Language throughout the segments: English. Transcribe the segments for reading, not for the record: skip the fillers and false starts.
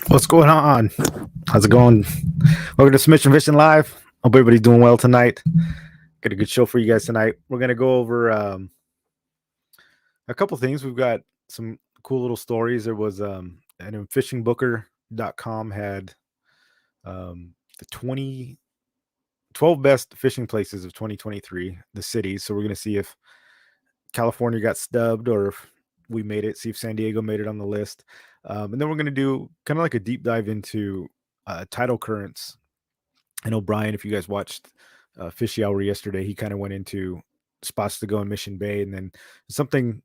What's going on? How's it going? Welcome to Submission Fishing Live. Hope everybody's doing well tonight. Got a good show for you guys tonight. We're gonna go over a couple things. We've got some cool little stories. There was and fishingbooker.com had the 12 best fishing places of 2023, the cities. So we're gonna see if California got stubbed or if we made it. See if San Diego made it on the list. And then we're gonna do kind of like a deep dive into tidal currents. I know Brian, if you guys watched Fishy Hour yesterday, he kind of went into spots to go in Mission Bay, and then something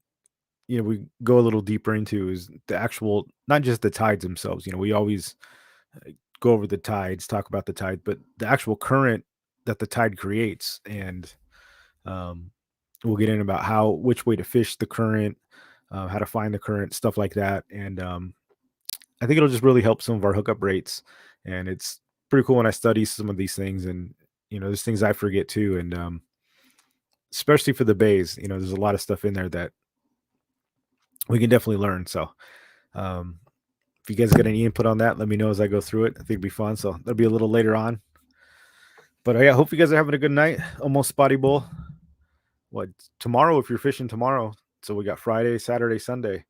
we go a little deeper into is the actual, not just the tides themselves. We always go over the tides, talk about the tide, but the actual current that the tide creates, and um, we'll get in about which way to fish the current, how to find the current, stuff like that, and I think it'll just really help some of our hookup rates, and it's pretty cool when I study some of these things, and there's things I forget too, and especially for the bays, there's a lot of stuff in there that we can definitely learn. So, um, if you guys got any input on that, let me know as I go through it. I think it'd be fun. So that'll be a little later on. But yeah, hope you guys are having a good night. Almost spotty bowl. What tomorrow? If you're fishing tomorrow, so we got Friday, Saturday, Sunday.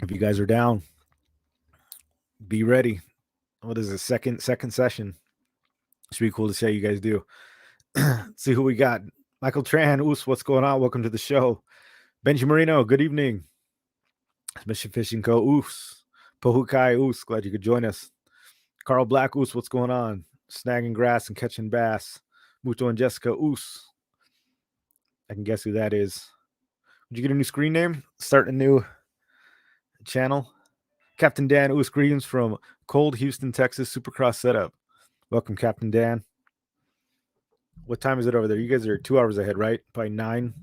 If you guys are down, be ready. What is it? Second session. Should be cool to see how you guys do. See who we got. Michael Tran, Oos, what's going on? Welcome to the show. Benji Marino, good evening. Mission Fishing Co. Oos. Pohukai Oos, glad you could join us. Carl Black Oos, what's going on? Snagging grass and catching bass. Muto and Jessica Oos. I can guess who that is. Did you get a new screen name? Start a new channel? Captain Dan Oos, greetings from cold Houston, Texas, Supercross setup. Welcome, Captain Dan. What time is it over there? You guys are 2 hours ahead, right? Probably 9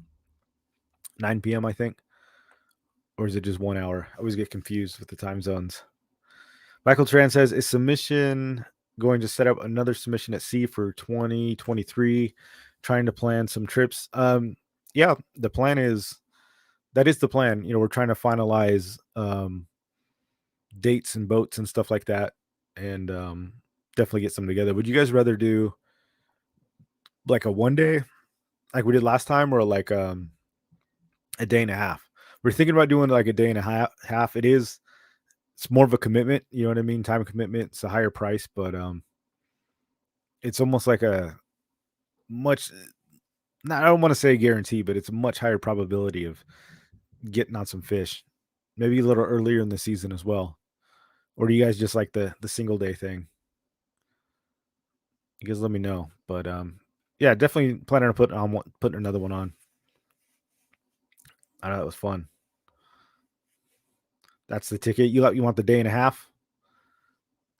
p.m., I think. Or is it just 1 hour? I always get confused with the time zones. Michael Tran says, is submission going to set up another submission at sea for 2023? Trying to plan some trips. Yeah, the plan is that is the plan. We're trying to finalize dates and boats and stuff like that, and definitely get some together. Would you guys rather do like a 1 day, like we did last time, or like a day and a half? We're thinking about doing like a day and a half. It's more of a commitment, you know what I mean? Time commitment. It's a higher price, but it's almost like a much, I don't want to say guarantee, but it's a much higher probability of getting on some fish. Maybe a little earlier in the season as well. Or do you guys just like the single day thing? You guys let me know. But yeah, definitely planning on putting another one on. I know that was fun. That's the ticket. You want the day and a half?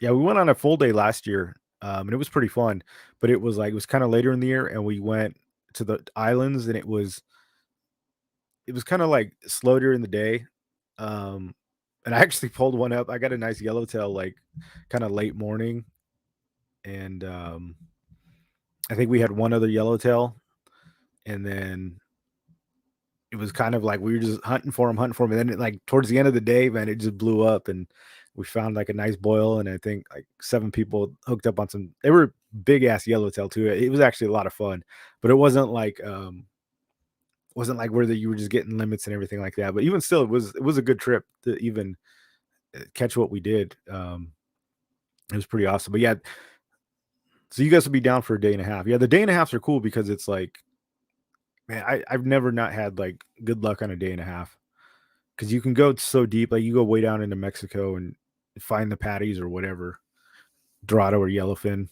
Yeah, we went on a full day last year, and it was pretty fun. But it was kind of later in the year, and we went to the islands, and it was kind of like slow during the day. Um, and I actually pulled one up. I got a nice yellowtail, like kind of late morning, and I think we had one other yellowtail, and then it was kind of like we were just hunting for him, and then like towards the end of the day, man, it just blew up, and we found like a nice boil, and I think like 7 people hooked up on some. They were big ass yellowtail too. It was actually a lot of fun, but it wasn't like where you were just getting limits and everything like that. But even still, it was a good trip to even catch what we did. It was pretty awesome. But yeah, so you guys would be down for a day and a half. Yeah, the day and a halves are cool because it's like, man, I've never not had like good luck on a day and a half because you can go so deep. Like you go way down into Mexico and find the patties or whatever, Dorado or yellowfin.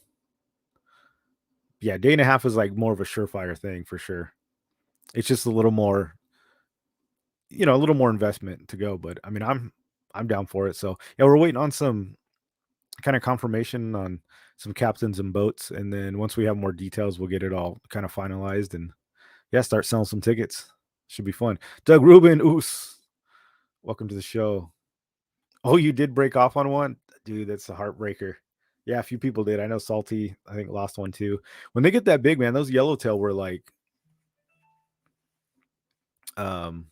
Yeah, day and a half is like more of a surefire thing for sure. It's just a little more investment to go. But I mean, I'm down for it. So yeah, we're waiting on some kind of confirmation on some captains and boats, and then once we have more details, we'll get it all kind of finalized and yeah, start selling some tickets. Should be fun. Doug Rubin, oos, welcome to the show. Oh, you did break off on one, dude. That's a heartbreaker. Yeah, a few people did. I know Salty, I think, lost one too. When they get that big, man, those yellowtail were like, um,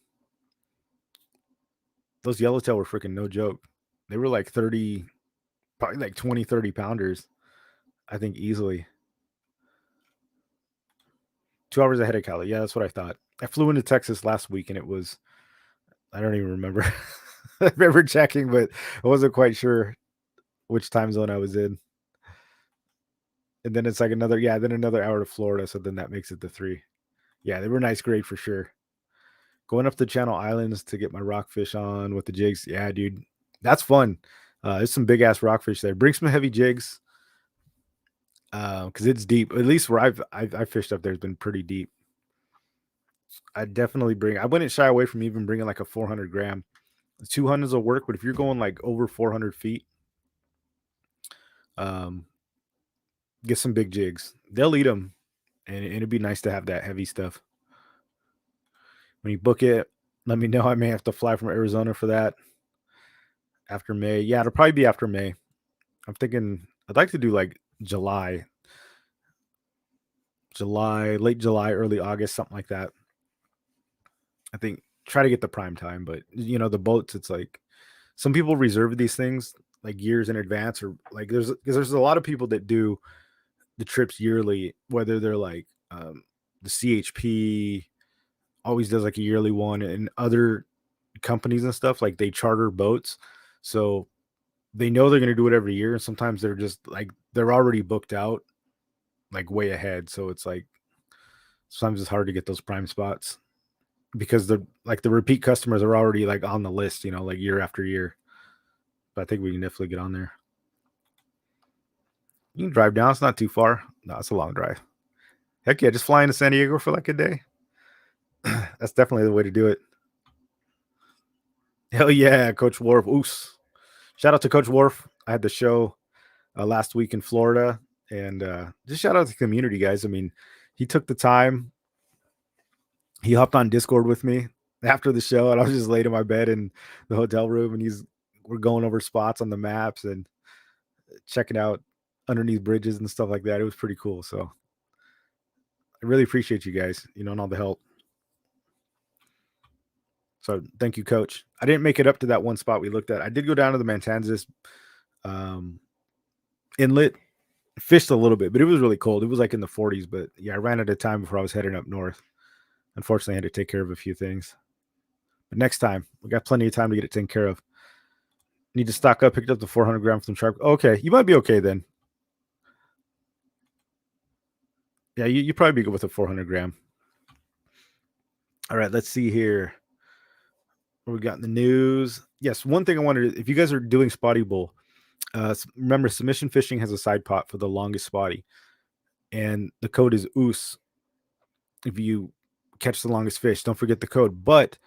those yellowtail were freaking no joke. They were like 30, probably like 20, 30 pounders, I think easily. 2 hours ahead of Cali. Yeah, that's what I thought. I flew into Texas last week and it was, I don't even remember. I remember checking, but I wasn't quite sure which time zone I was in. And then it's like another, yeah, then another hour to Florida. So then that makes it the 3. Yeah, they were nice grade for sure. Going up the Channel Islands to get my rockfish on with the jigs. Yeah, dude, that's fun. There's some big ass rockfish there. Bring some heavy jigs because it's deep. At least where I've fished up there has been pretty deep. I definitely bring. I wouldn't shy away from even bringing like a 400 gram. The 200s will work, but if you're going like over 400 feet, um, get some big jigs. They'll eat them, and it'd be nice to have that heavy stuff. When you book it, let me know. I may have to fly from Arizona for that after May. Yeah, it'll probably be after May. I'm thinking I'd like to do like late July, early August, something like that. I think try to get the prime time, but the boats, it's like some people reserve these things like years in advance, or like there's a lot of people that do the trips yearly, whether they're like the CHP always does like a yearly one, and other companies and stuff like they charter boats, so they know they're going to do it every year, and sometimes they're just like they're already booked out like way ahead, so it's like sometimes it's hard to get those prime spots because the repeat customers are already like on the list, like year after year. But I think we can definitely get on there. You can drive down. It's not too far. No, it's a long drive. Heck yeah, just fly into San Diego for like a day. That's definitely the way to do it. Hell yeah, Coach Worf. Oos. Shout out to Coach Worf. I had the show last week in Florida, and just shout out to the community, guys. I mean, he took the time. He hopped on Discord with me after the show, and I was just laid in my bed in the hotel room, and we're going over spots on the maps and checking out underneath bridges and stuff like that. It was pretty cool. So I really appreciate you guys, and all the help. So thank you, Coach. I didn't make it up to that one spot we looked at. I did go down to the Matanzas um, inlet, fished a little bit, but it was really cold. It was like in the 40s. But yeah, I ran out of time before I was heading up north. Unfortunately, I had to take care of a few things. But next time, we got plenty of time to get it taken care of. Need to stock up, picked up the 400 gram from shark. Okay, you might be okay then. Yeah, you probably be good with a 400 gram. All right, let's see here. What we got in the news? Yes, one thing I wanted, if you guys are doing spotty bull, remember submission fishing has a side pot for the longest spotty, and the code is OOS. If you catch the longest fish, don't forget the code. But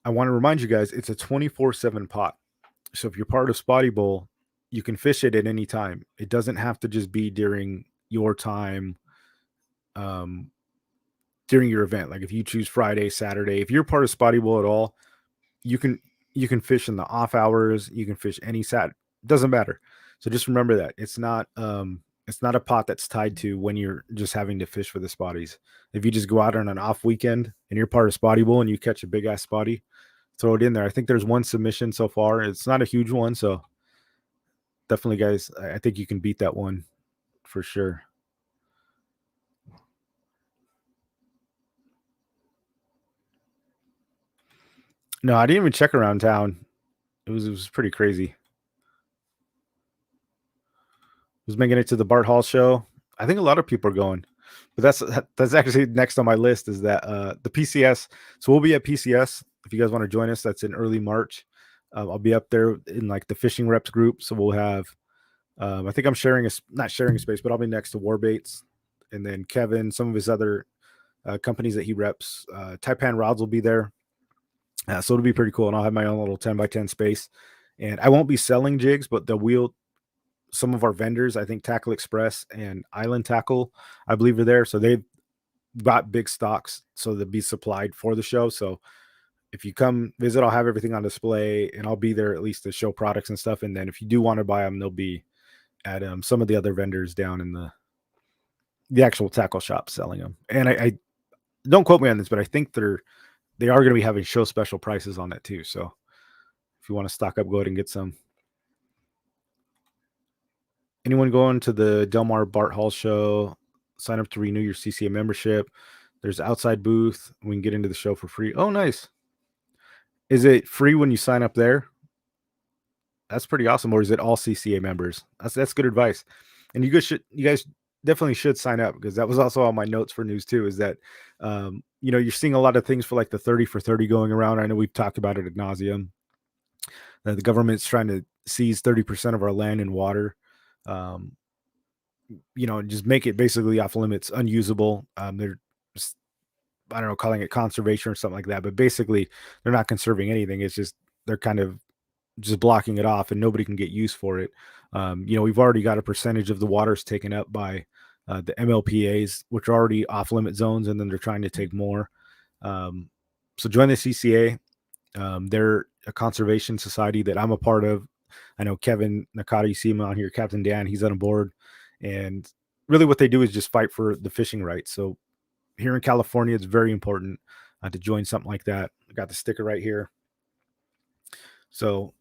I want to remind you guys, it's a 24/7 pot. So if you're part of spotty bowl, you can fish it at any time. It doesn't have to just be during your time, um, during your event. Like if you choose Friday, Saturday, if you're part of spotty bowl at all, you can fish in the off hours. You can fish any Sat. Doesn't matter. So just remember that it's not a pot that's tied to when you're just having to fish for the spotties. If you just go out on an off weekend and you're part of spotty bowl and you catch a big ass spotty, throw it in there. I think there's one submission so far. It's not a huge one, so definitely, guys. I think you can beat that one for sure. No, I didn't even check around town. It was pretty crazy. Was making it to the Bart Hall show. I think a lot of people are going, but that's actually next on my list is that the PCS. So we'll be at PCS if you guys want to join us. That's in early March. I'll be up there in like the fishing reps group. So we'll have. I think I'm not sharing a space, but I'll be next to Warbaits, and then Kevin, some of his other companies that he reps. Taipan Rods will be there, so it'll be pretty cool. And I'll have my own little 10x10 space, and I won't be selling jigs, but the wheel some of our vendors, I think Tackle Express and Island Tackle, I believe are there. So they've got big stocks, so they'll be supplied for the show. So if you come visit, I'll have everything on display, and I'll be there at least to show products and stuff. And then if you do want to buy them, they'll be at some of the other vendors down in the actual tackle shop selling them. And I don't quote me on this, but I think they're they are going to be having show special prices on that too. So if you want to stock up, go ahead and get some. Anyone going to the Del Mar Bart Hall show, sign up to renew your CCA membership. There's outside booth. We can get into the show for free. Oh, nice. Is it free when you sign up there? That's pretty awesome. Or is it all CCA members? That's good advice. And you guys definitely should sign up, because that was also on my notes for news too. Is that you're seeing a lot of things for like the 30 for 30 going around. I know we've talked about it ad nauseum. The government's trying to seize 30% of our land and water. Um, just make it basically off limits, unusable. They're just, I don't know, calling it conservation or something like that. But basically, they're not conserving anything. It's just they're kind of just blocking it off, and nobody can get use for it. We've already got a percentage of the waters taken up by the MLPAs, which are already off limit zones, and then they're trying to take more. So join the CCA. They're a conservation society that I'm a part of. I know Kevin Nakata, you see him on here, Captain Dan, he's on board. And really what they do is just fight for the fishing rights. So here in California, it's very important to join something like that. I got the sticker right here. So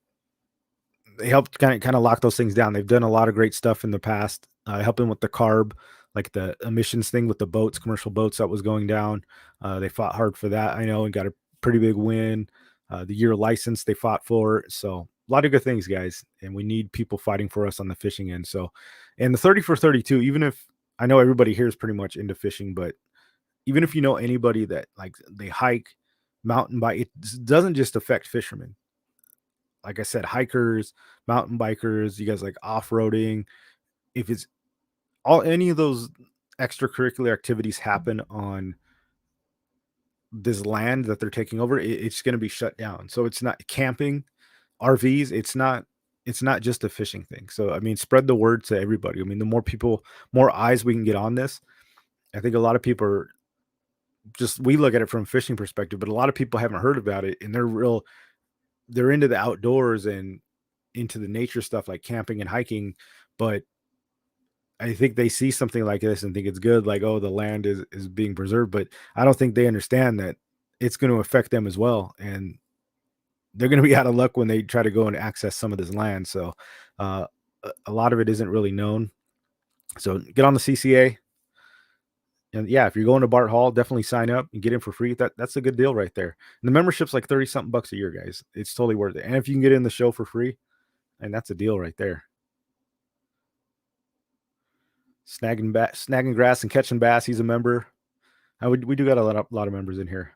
they helped kind of lock those things down. They've done a lot of great stuff in the past, helping with the CARB, like the emissions thing with the boats, commercial boats that was going down. They fought hard for that, I know, and got a pretty big win. The year license they fought for. So a lot of good things, guys. And we need people fighting for us on the fishing end. So, and the 30 for 32, even if I know everybody here is pretty much into fishing, but even if you know anybody that like they hike, mountain bike, it doesn't just affect fishermen. Like I said, hikers, mountain bikers, you guys like off-roading. If it's all any of those extracurricular activities happen on this land that they're taking over, it's going to be shut down. So it's not camping, RVs. It's not just a fishing thing. So I mean, spread the word to everybody. I mean, the more people, more eyes we can get on this. I think a lot of people are just, we look at it from a fishing perspective, but a lot of people haven't heard about it, and they're into the outdoors and into the nature stuff like camping and hiking, but I think they see something like this and think it's good, like, oh, the land is being preserved, but I don't think they understand that it's going to affect them as well, and they're going to be out of luck when they try to go and access some of this land. So, a lot of it isn't really known. So get on the CCA, and yeah, if you're going to Bart Hall, definitely sign up and get in for free. That's a good deal right there. And the membership's like 30 something bucks a year, guys. It's totally worth it. And if you can get in the show for free, and that's a deal right there. Snagging grass and catching bass. He's a member. We do got a lot of members in here.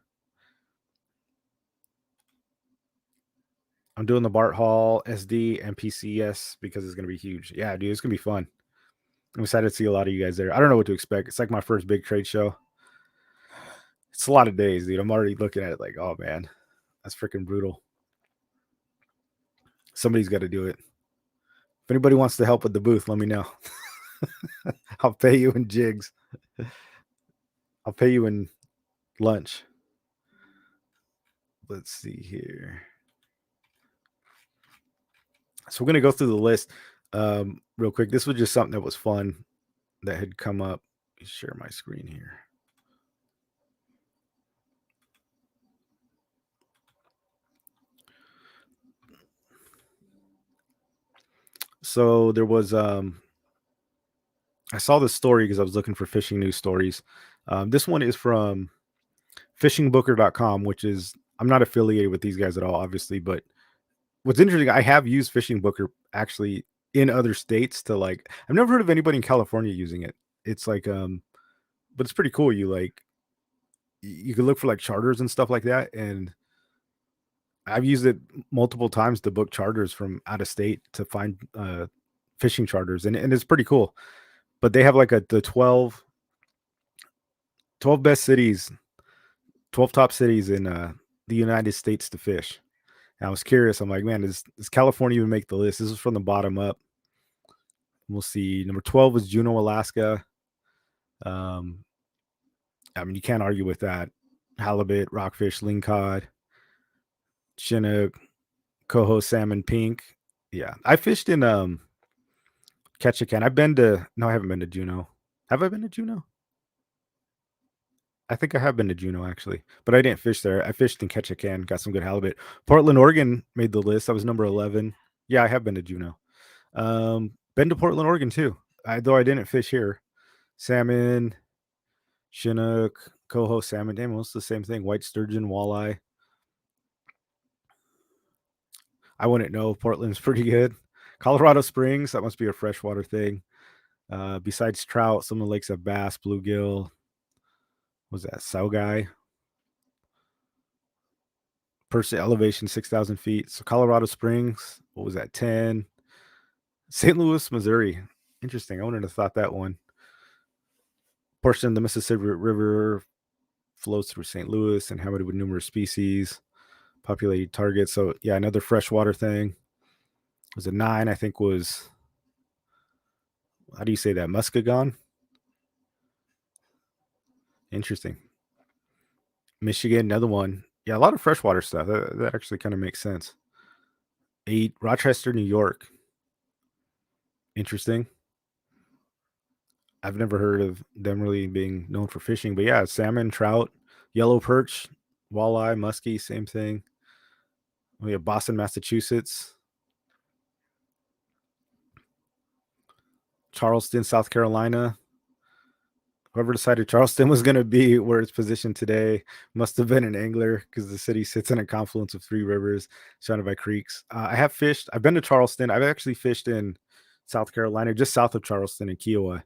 I'm doing the Bart Hall SD and PCS because it's gonna be huge. Yeah, dude, it's gonna be fun. I'm excited to see a lot of you guys there. I don't know what to expect. It's like my first big trade show. It's a lot of days, dude. I'm already looking at it like, oh man, that's freaking brutal. Somebody's got to do it. If anybody wants to help with the booth, let me know. I'll pay you in jigs. I'll pay you in lunch. Let's see here. So we're gonna go through the list real quick. This was just something that was fun that had come up. Let me share my screen here. So there was I saw this story because I was looking for fishing news stories. This one is from fishingbooker.com, which is, I'm not affiliated with these guys at all, obviously, but what's interesting, I have used Fishing Booker actually in other states to like, I've never heard of anybody in California using it. It's like, but it's pretty cool. You can look for like charters and stuff like that. And I've used it multiple times to book charters from out of state to find fishing charters. And it's pretty cool. But they have like the 12 best cities, 12 top cities in the United States to fish. And I was curious. I'm like, man, does California even make the list? This is from the bottom up. We'll see. Number 12 is Juneau, Alaska. Um, I mean, you can't argue with that. Halibut, rockfish, lingcod, chinook, coho, salmon, pink. Yeah, I fished in Ketchikan. I haven't been to Juneau. Have I been to Juneau? I think I have been to Juneau actually, but I didn't fish there. I fished in Ketchikan, got some good halibut. Portland, Oregon made the list. I was number 11. Yeah, I have been to Juneau. Been to Portland, Oregon too. Though I didn't fish here. Salmon, Chinook, coho salmon. Damn, most the same thing. White sturgeon, walleye. I wouldn't know. Portland's pretty good. Colorado Springs, that must be a freshwater thing. Besides trout, some of the lakes have bass, bluegill. What was that sow guy? Person elevation 6,000 feet. So Colorado Springs, what was that? 10. St. Louis, Missouri. Interesting. I wouldn't have thought that one. Portion of the Mississippi River flows through St. Louis, inhabited with numerous species, populated targets. So yeah, another freshwater thing. Was a 9, I think was, how do you say that? Muskegon? Interesting. Michigan, another one. Yeah, a lot of freshwater stuff. That actually kind of makes sense. 8, Rochester, New York. Interesting. I've never heard of them really being known for fishing, but yeah, salmon, trout, yellow perch, walleye, muskie, same thing. We have Boston, Massachusetts, Charleston, South Carolina. Whoever decided Charleston was going to be where it's positioned today must have been an angler because the city sits in a confluence of 3 rivers surrounded by creeks. I have fished. I've been to Charleston. I've actually fished in South Carolina, just south of Charleston in Kiowa.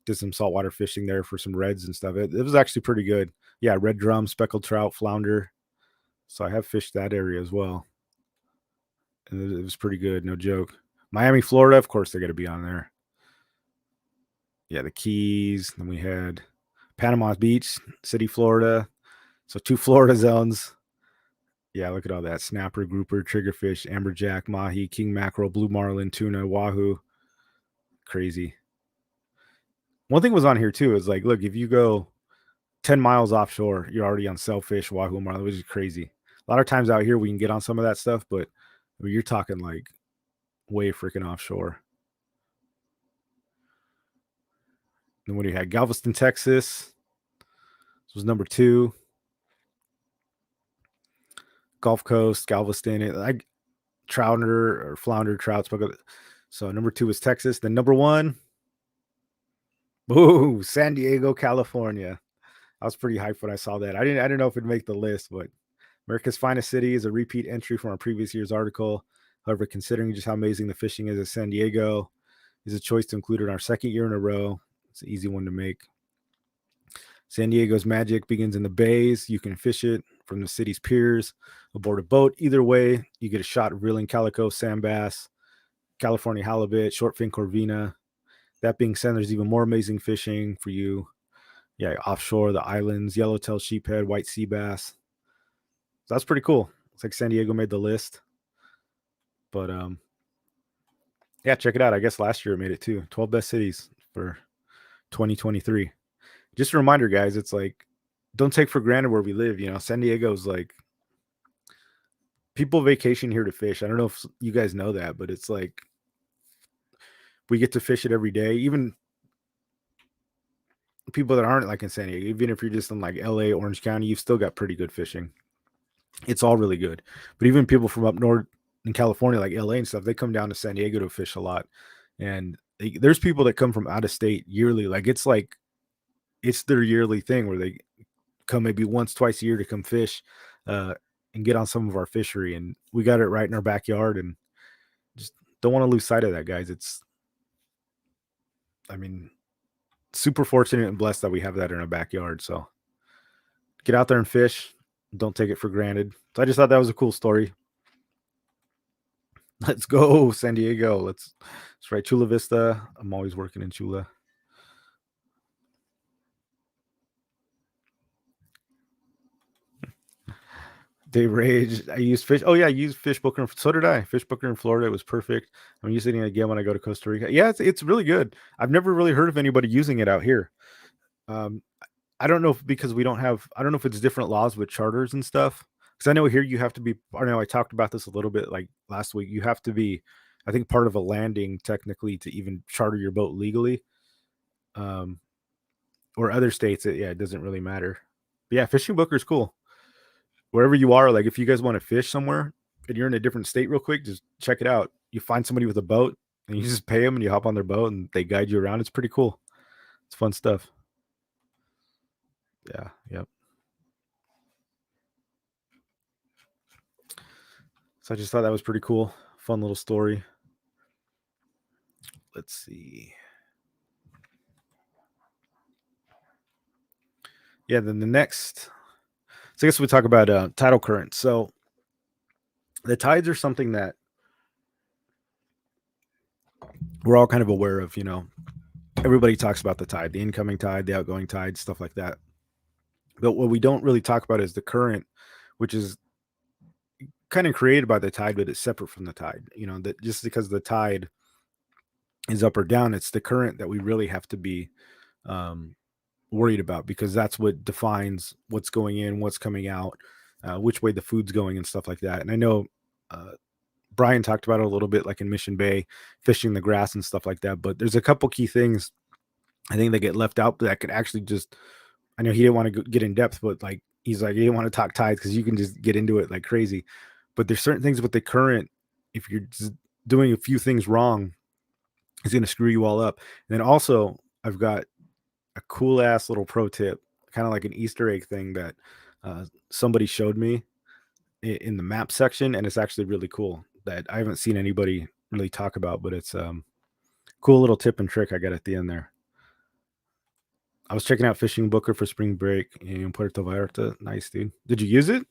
Did some saltwater fishing there for some reds and stuff. It was actually pretty good. Yeah, red drum, speckled trout, flounder. So I have fished that area as well. And it was pretty good, no joke. Miami, Florida, of course, they got to be on there. Yeah, the Keys. Then we had Panama Beach, City, Florida. So 2 Florida zones. Yeah, look at all that. Snapper, grouper, triggerfish, amberjack, mahi, king mackerel, blue marlin, tuna, wahoo. Crazy. One thing was on here too is like, look, if you go 10 miles offshore, you're already on sailfish, wahoo, marlin, which is crazy. A lot of times out here, we can get on some of that stuff, but you're talking like way freaking offshore. And when you had Galveston, Texas, this was number 2. Gulf Coast, Galveston, like trouter or flounder, trout. So number 2 was Texas. Then number 1, ooh, San Diego, California. I was pretty hyped when I saw that. I didn't know if it'd make the list, but America's finest city is a repeat entry from our previous year's article. However, considering just how amazing the fishing is at San Diego, is a choice to include in our 2nd year in a row. It's an easy one to make. San Diego's magic begins in the bays. You can fish it from the city's piers, aboard a boat. Either way, you get a shot of reeling calico, sand bass, California halibut, shortfin corvina. That being said, there's even more amazing fishing for you. Yeah, offshore, the islands, yellowtail sheephead, white sea bass. So that's pretty cool. It's like San Diego made the list. But yeah, check it out. I guess last year it made it too. 12 best cities for 2023. Just a reminder, guys, it's like, don't take for granted where we live. You know, San Diego's like, people vacation here to fish. I don't know if you guys know that, but it's like, we get to fish it every day. Even people that aren't like in San Diego, even if you're just in like LA, Orange County, you've still got pretty good fishing. It's all really good. But even people from up north in California, like LA and stuff, they come down to San Diego to fish a lot. And there's people that come from out of state yearly. Like it's their yearly thing where they come maybe once, twice a year to come fish and get on some of our fishery. And we got it right in our backyard, and just don't want to lose sight of that, guys. I mean, super fortunate and blessed that we have that in our backyard. So get out there and fish. Don't take it for granted. So I just thought that was a cool story. Let's go, San Diego. Let's write Chula Vista. I'm always working in Chula. Dave Rage. I use fish. Oh yeah, I use fish booker. So did I. Fish booker in Florida. It was perfect. I'm using it again when I go to Costa Rica. Yeah, it's really good. I've never really heard of anybody using it out here. Um, I don't know if because we don't have. I don't know if it's different laws with charters and stuff. Because I know here you have to be. I know I talked about this a little bit like last week. You have to be, I think, part of a landing technically to even charter your boat legally. Um, or other states, it doesn't really matter. But yeah, fishing booker is cool. Wherever you are, like if you guys want to fish somewhere and you're in a different state real quick, just check it out. You find somebody with a boat and you just pay them and you hop on their boat and they guide you around. It's pretty cool. It's fun stuff. Yeah. Yep. So I just thought that was pretty cool. Fun little story. Let's see. Yeah, then the next. So I guess we talk about tidal currents. So the tides are something that we're all kind of aware of. Everybody talks about the tide, the incoming tide, the outgoing tide, stuff like that. But what we don't really talk about is the current, which is kind of created by the tide, but it's separate from the tide. That just because the tide is up or down, it's the current that we really have to be um, worried about, because that's what defines what's going in, what's coming out, which way the food's going, and stuff like that. And I know uh, Brian talked about it a little bit, like in Mission Bay, fishing the grass and stuff like that. But there's a couple key things I think that get left out that could actually just. I know he didn't want to get in depth, but like he's like he didn't want to talk tides because you can just get into it like crazy. But there's certain things with the current. If you're just doing a few things wrong, it's going to screw you all up. And then also, I've got a cool ass little pro tip, kind of like an Easter egg thing that somebody showed me in the map section, and it's actually really cool that I haven't seen anybody really talk about, but it's cool little tip and trick I got at the end there. I was checking out Fishing Booker for spring break in Puerto Vallarta. Nice, dude. Did you use it?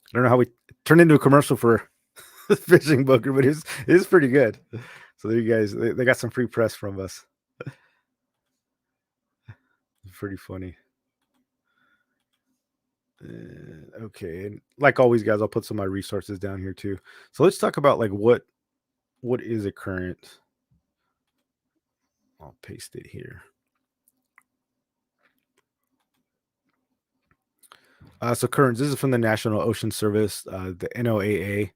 I don't know how we turned into a commercial for Fishing Booker, but it's pretty good. So there you guys, they got some free press from us. Pretty funny. Okay, and like always, guys, I'll put some of my resources down here too. So let's talk about like what is a current. I'll paste it here. So currents. This is from the National Ocean Service, the NOAA,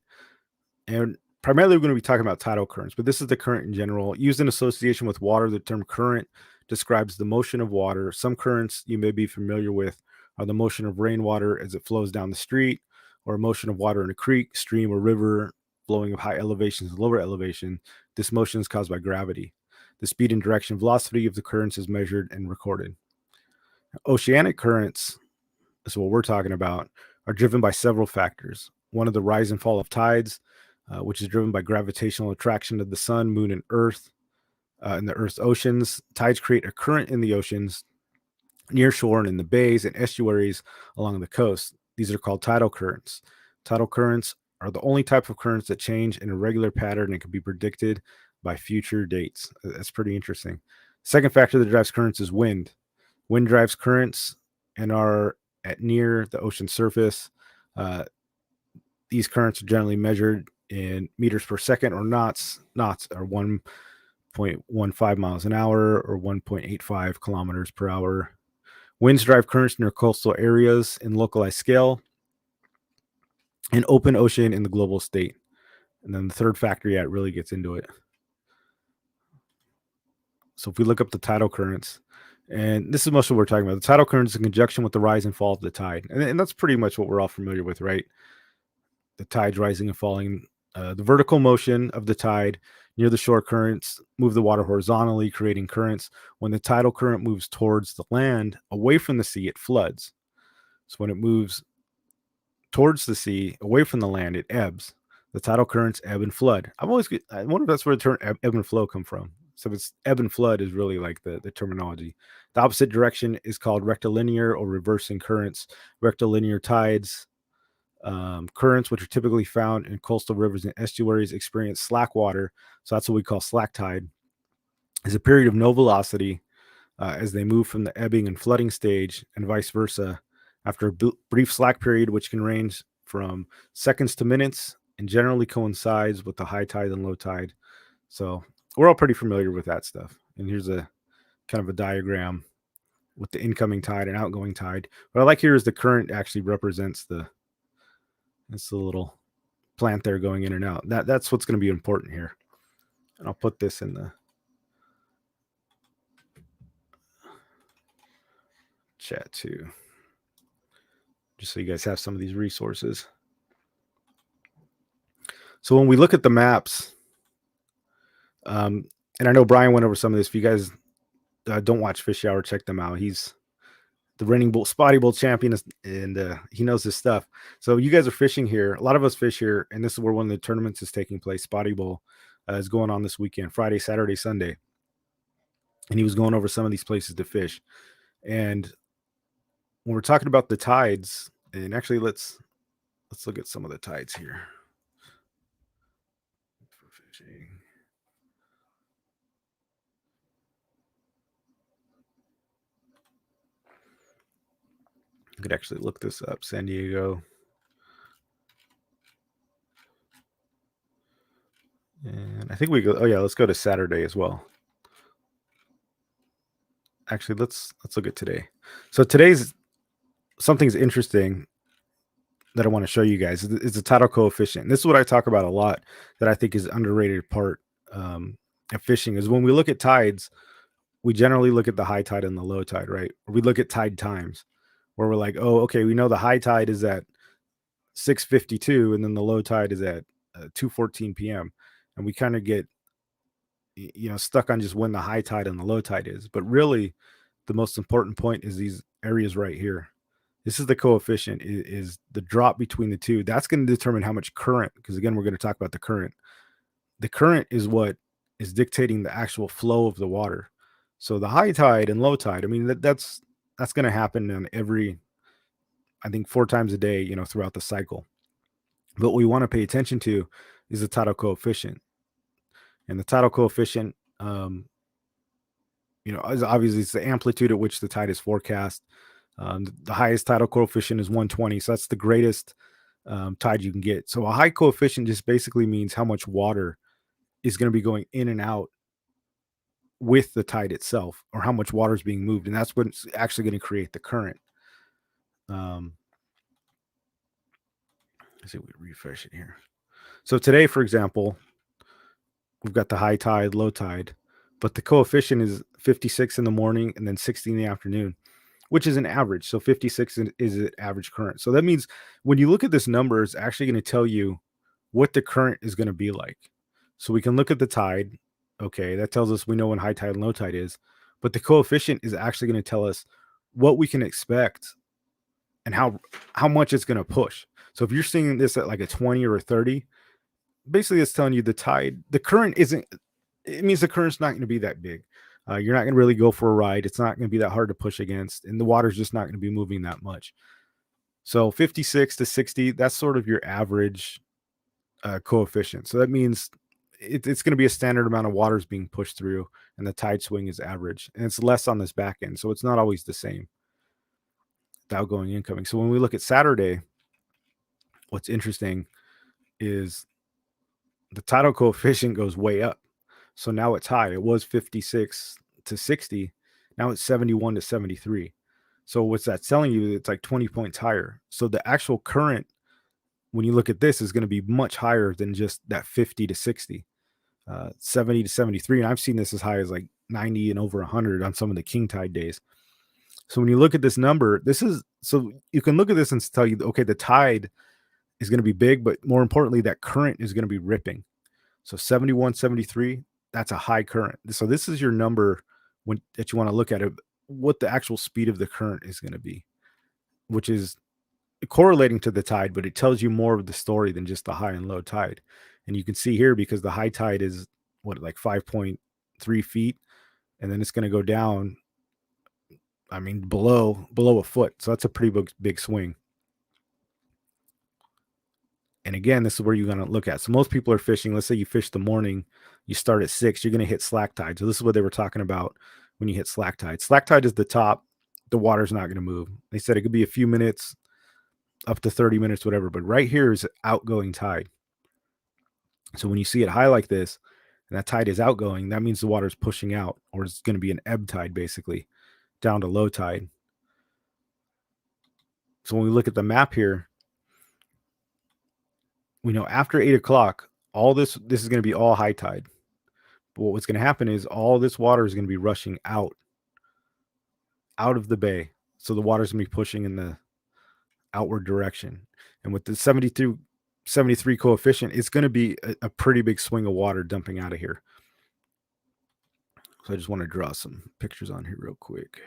and primarily we're going to be talking about tidal currents. But this is the current in general, used in association with water. The term current describes the motion of water. Some currents you may be familiar with are the motion of rainwater as it flows down the street, or a motion of water in a creek, stream, or river flowing of high elevations and lower elevation. This motion is caused by gravity. The speed and direction velocity of the currents is measured and recorded. Oceanic currents, is what we're talking about, are driven by several factors. One of the rise and fall of tides, which is driven by gravitational attraction of the sun, moon, and earth in the earth's oceans. Tides create a current in the oceans, near shore, and in the bays and estuaries along the coast. These are called tidal currents. Tidal currents are the only type of currents that change in a regular pattern and can be predicted by future dates. That's pretty interesting. Second factor that drives currents is wind. Wind drives currents and are at near the ocean surface. Uh, these currents are generally measured in meters per second or knots. Knots are 1.15 miles an hour or 1.85 kilometers per hour. Winds drive currents near coastal areas in localized scale, and open ocean in the global state. And then the third factor, it really gets into it. So if we look up the tidal currents, and this is most of what we're talking about, the tidal currents in conjunction with the rise and fall of the tide. And that's pretty much what we're all familiar with, right? The tides rising and falling. The vertical motion of the tide near the shore currents move the water horizontally, creating currents. When the tidal current moves towards the land, away from the sea, it floods. So when it moves towards the sea, away from the land, it ebbs. The tidal currents ebb and flood. I wonder if that's where the term ebb and flow come from. So it's ebb and flood is really like the terminology. The opposite direction is called rectilinear or reversing currents. Rectilinear tides, currents, which are typically found in coastal rivers and estuaries, experience slack water. So that's what we call slack tide. Is a period of no velocity as they move from the ebbing and flooding stage, and vice versa. After a brief slack period, which can range from seconds to minutes, and generally coincides with the high tide and low tide. So we're all pretty familiar with that stuff. And here's a kind of a diagram with the incoming tide and outgoing tide. What I like here is the current actually represents it's the little plant there going in and out. That's what's going to be important here. And I'll put this in the chat too, just so you guys have some of these resources. So when we look at the maps, and I know Brian went over some of this. If you guys don't watch Fish Hour, check them out. He's the reigning Spotty Bowl champion, and he knows his stuff. So you guys are fishing here. A lot of us fish here, and this is where one of the tournaments is taking place. Spotty Bowl is going on this weekend, Friday, Saturday, Sunday. And he was going over some of these places to fish. And when we're talking about the tides, and actually let's look at some of the tides here for fishing. I could actually look this up. San Diego. And I think we go. Oh yeah, let's go to Saturday as well. Actually, let's look at today. So today's something's interesting that I want to show you guys is the tidal coefficient. And this is what I talk about a lot that I think is underrated part of fishing is when we look at tides, we generally look at the high tide and the low tide, right? Or we look at tide times where we're like, oh, okay, we know the high tide is at 6:52 and then the low tide is at 2:14 p.m. And we kind of get stuck on just when the high tide and the low tide is. But really, the most important point is these areas right here. This is the coefficient, is the drop between the two. That's going to determine how much current, because again, we're going to talk about the current. The current is what is dictating the actual flow of the water. So the high tide and low tide, I mean, that's going to happen on every, I think 4 times a day, throughout the cycle. But what we want to pay attention to is the tidal coefficient. And the tidal coefficient, is obviously it's the amplitude at which the tide is forecast. The highest tidal coefficient is 120, so that's the greatest tide you can get. So a high coefficient just basically means how much water is going to be going in and out with the tide itself, or how much water is being moved, and that's what's actually going to create the current. Let's see if we refresh it here. So today, for example, we've got the high tide, low tide, but the coefficient is 56 in the morning and then 60 in the afternoon, which is an average. So 56 is an average current. So that means when you look at this number, it's actually going to tell you what the current is going to be like. So we can look at the tide. Okay, that tells us we know when high tide and low tide is, but the coefficient is actually going to tell us what we can expect and how much it's going to push. So if you're seeing this at like a 20 or a 30, basically it's telling you the current isn't, it means the current's not going to be that big. You're not going to really go for a ride. It's not going to be that hard to push against, and the water's just not going to be moving that much. So 56 to 60, that's sort of your average coefficient. So that means it's going to be a standard amount of water is being pushed through, and the tide swing is average, and it's less on this back end. So it's not always the same, the outgoing, incoming. So when we look at Saturday, what's interesting is the tidal coefficient goes way up. So now it's high. It was 56 to 60. Now it's 71 to 73. So what's that telling you? It's like 20 points higher. So the actual current, when you look at this, is going to be much higher than just that 50 to 60, 70 to 73. And I've seen this as high as like 90 and over 100 on some of the king tide days. So when you look at this number, so you can look at this and tell you, okay, the tide is going to be big, but more importantly, that current is going to be ripping. So 71, 73, that's a high current. So this is your number that you want to look at it, what the actual speed of the current is going to be, which is correlating to the tide, but it tells you more of the story than just the high and low tide. And you can see here, because the high tide is like 5.3 feet, and then it's going to go down, I mean, below a foot. So that's a pretty big swing. And again, this is where you're going to look at. So most people are fishing. Let's say you fish the morning, you start at 6, you're going to hit slack tide. So this is what they were talking about when you hit slack tide. Slack tide is the top. The water's not going to move. They said it could be a few minutes, up to 30 minutes, whatever. But right here is outgoing tide. So when you see it high like this, and that tide is outgoing, that means the water is pushing out, or it's going to be an ebb tide, basically, down to low tide. So when we look at the map here, we know after 8 o'clock, all this is going to be all high tide. But what's going to happen is all this water is going to be rushing out of the bay. So the water's gonna be pushing in the outward direction. And with the 73 coefficient, it's going to be a pretty big swing of water dumping out of here. So I just want to draw some pictures on here real quick.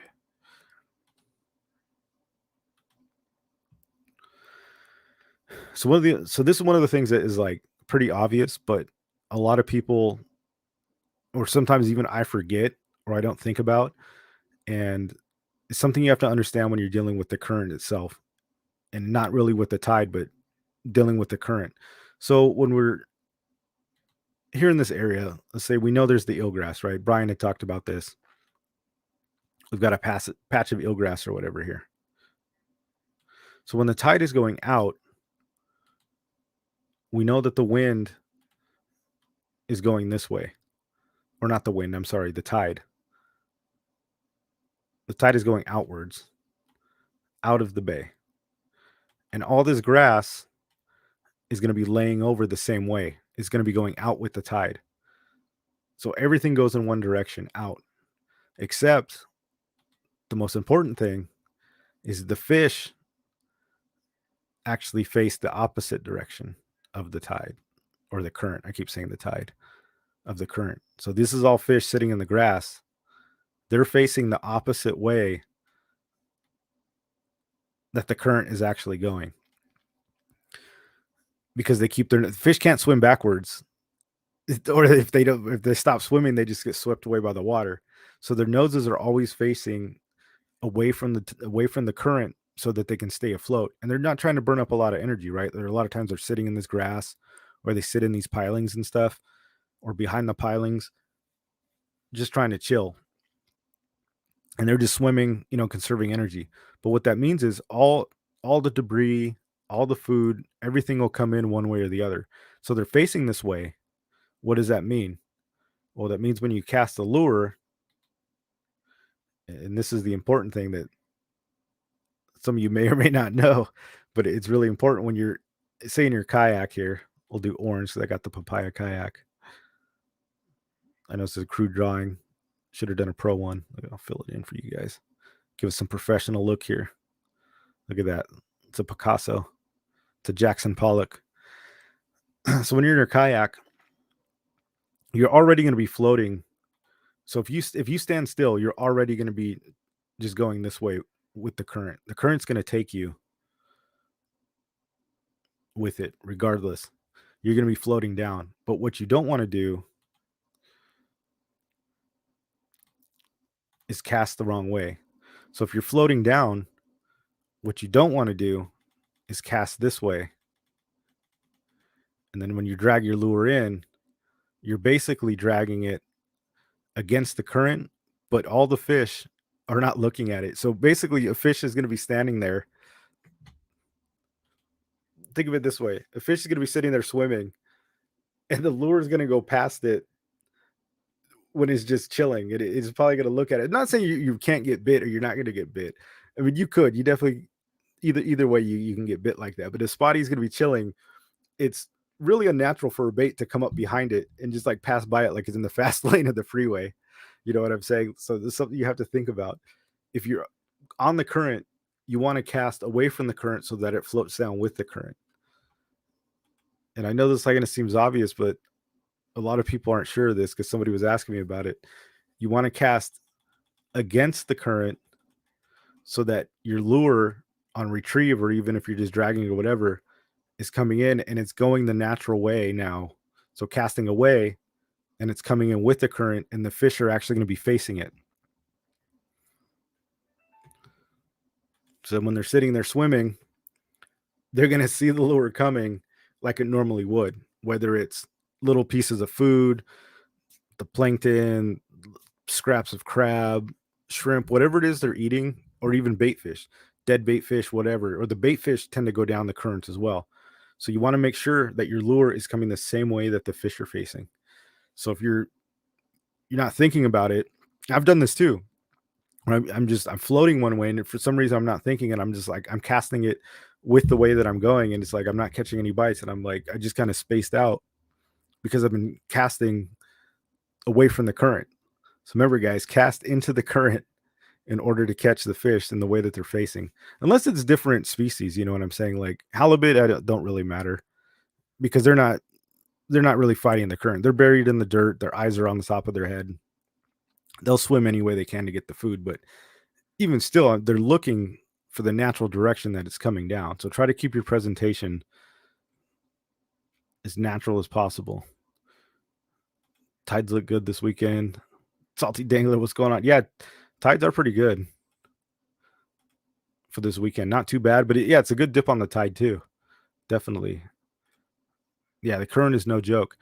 So this is one of the things that is like pretty obvious, but a lot of people, or sometimes even I forget or I don't think about, and it's something you have to understand when you're dealing with the current itself, and not really with the tide, but dealing with the current. So when we're here in this area, let's say we know there's the eelgrass, right? Brian had talked about this. We've got a patch of eelgrass or whatever here. So when the tide is going out, we know that the wind is going this way. Or not the wind, I'm sorry, the tide. The tide is going outwards, out of the bay. And all this grass is going to be laying over the same way. It's going to be going out with the tide. So everything goes in one direction, out. Except the most important thing is the fish actually face the opposite direction of the tide, or the current. I keep saying the tide, of the current. So this is all fish sitting in the grass. They're facing the opposite way that the current is actually going, because they keep their fish can't swim backwards, or if they stop swimming, they just get swept away by the water. So their noses are always facing away from the current, so that they can stay afloat, and they're not trying to burn up a lot of energy, right? There are a lot of times they're sitting in this grass, or they sit in these pilings and stuff, or behind the pilings, just trying to chill, and they're just swimming, conserving energy. But what that means is all the debris, all the food, everything will come in one way or the other. So they're facing this way. What does that mean? Well, that means when you cast a lure, and this is the important thing that some of you may or may not know, but it's really important when you're, say, in your kayak here. We'll do orange because I got the papaya kayak. I know this is a crude drawing. Should have done a pro one. I'll fill it in for you guys. Give us some professional look here. Look at that. It's a Picasso. It's a Jackson Pollock. So when you're in your kayak, you're already going to be floating. So if you stand still, you're already going to be just going this way with the current. The current's going to take you with it regardless. You're going to be floating down. But what you don't want to do is cast the wrong way. So if you're floating down, what you don't want to do is cast this way. And then when you drag your lure in, you're basically dragging it against the current, but all the fish are not looking at it. So basically, a fish is going to be standing there. Think of it this way: a fish is going to be sitting there swimming, and the lure is going to go past it when it's just chilling. It's probably going to look at it. I'm not saying you can't get bit or you're not going to get bit. I mean, you could. You definitely, either way, you can get bit like that. But if Spotty's going to be chilling, it's really unnatural for a bait to come up behind it and just like pass by it like it's in the fast lane of the freeway. You know what I'm saying? So this is something you have to think about. If you're on the current, you want to cast away from the current so that it floats down with the current. And I know this kind of seems obvious, but a lot of people aren't sure of this because somebody was asking me about it. You want to cast against the current so that your lure on retrieve, or even if you're just dragging or whatever, is coming in and it's going the natural way now. So casting away, and it's coming in with the current, and the fish are actually going to be facing it. So when they're sitting there swimming, they're going to see the lure coming like it normally would, whether it's little pieces of food, the plankton, scraps of crab, shrimp, whatever it is they're eating, or even bait fish, dead bait fish, whatever. Or the bait fish tend to go down the currents as well. So you want to make sure that your lure is coming the same way that the fish are facing. So if you're not thinking about it, I've done this too. I'm floating one way, and for some reason I'm not thinking, and I'm just like, I'm casting it with the way that I'm going, and it's like I'm not catching any bites, and I'm like, I just kind of spaced out because I've been casting away from the current. So remember, guys, cast into the current in order to catch the fish in the way that they're facing. Unless it's different species, you know what I'm saying? Like halibut, don't really matter because they're not really fighting the current. They're buried in the dirt. Their eyes are on the top of their head. They'll swim any way they can to get the food, but even still, they're looking for the natural direction that it's coming down. So try to keep your presentation as natural as possible. Tides look good this weekend. Salty Dangler, what's going on? Yeah, tides are pretty good for this weekend. Not too bad, but it's a good dip on the tide too. Definitely. Yeah, the current is no joke.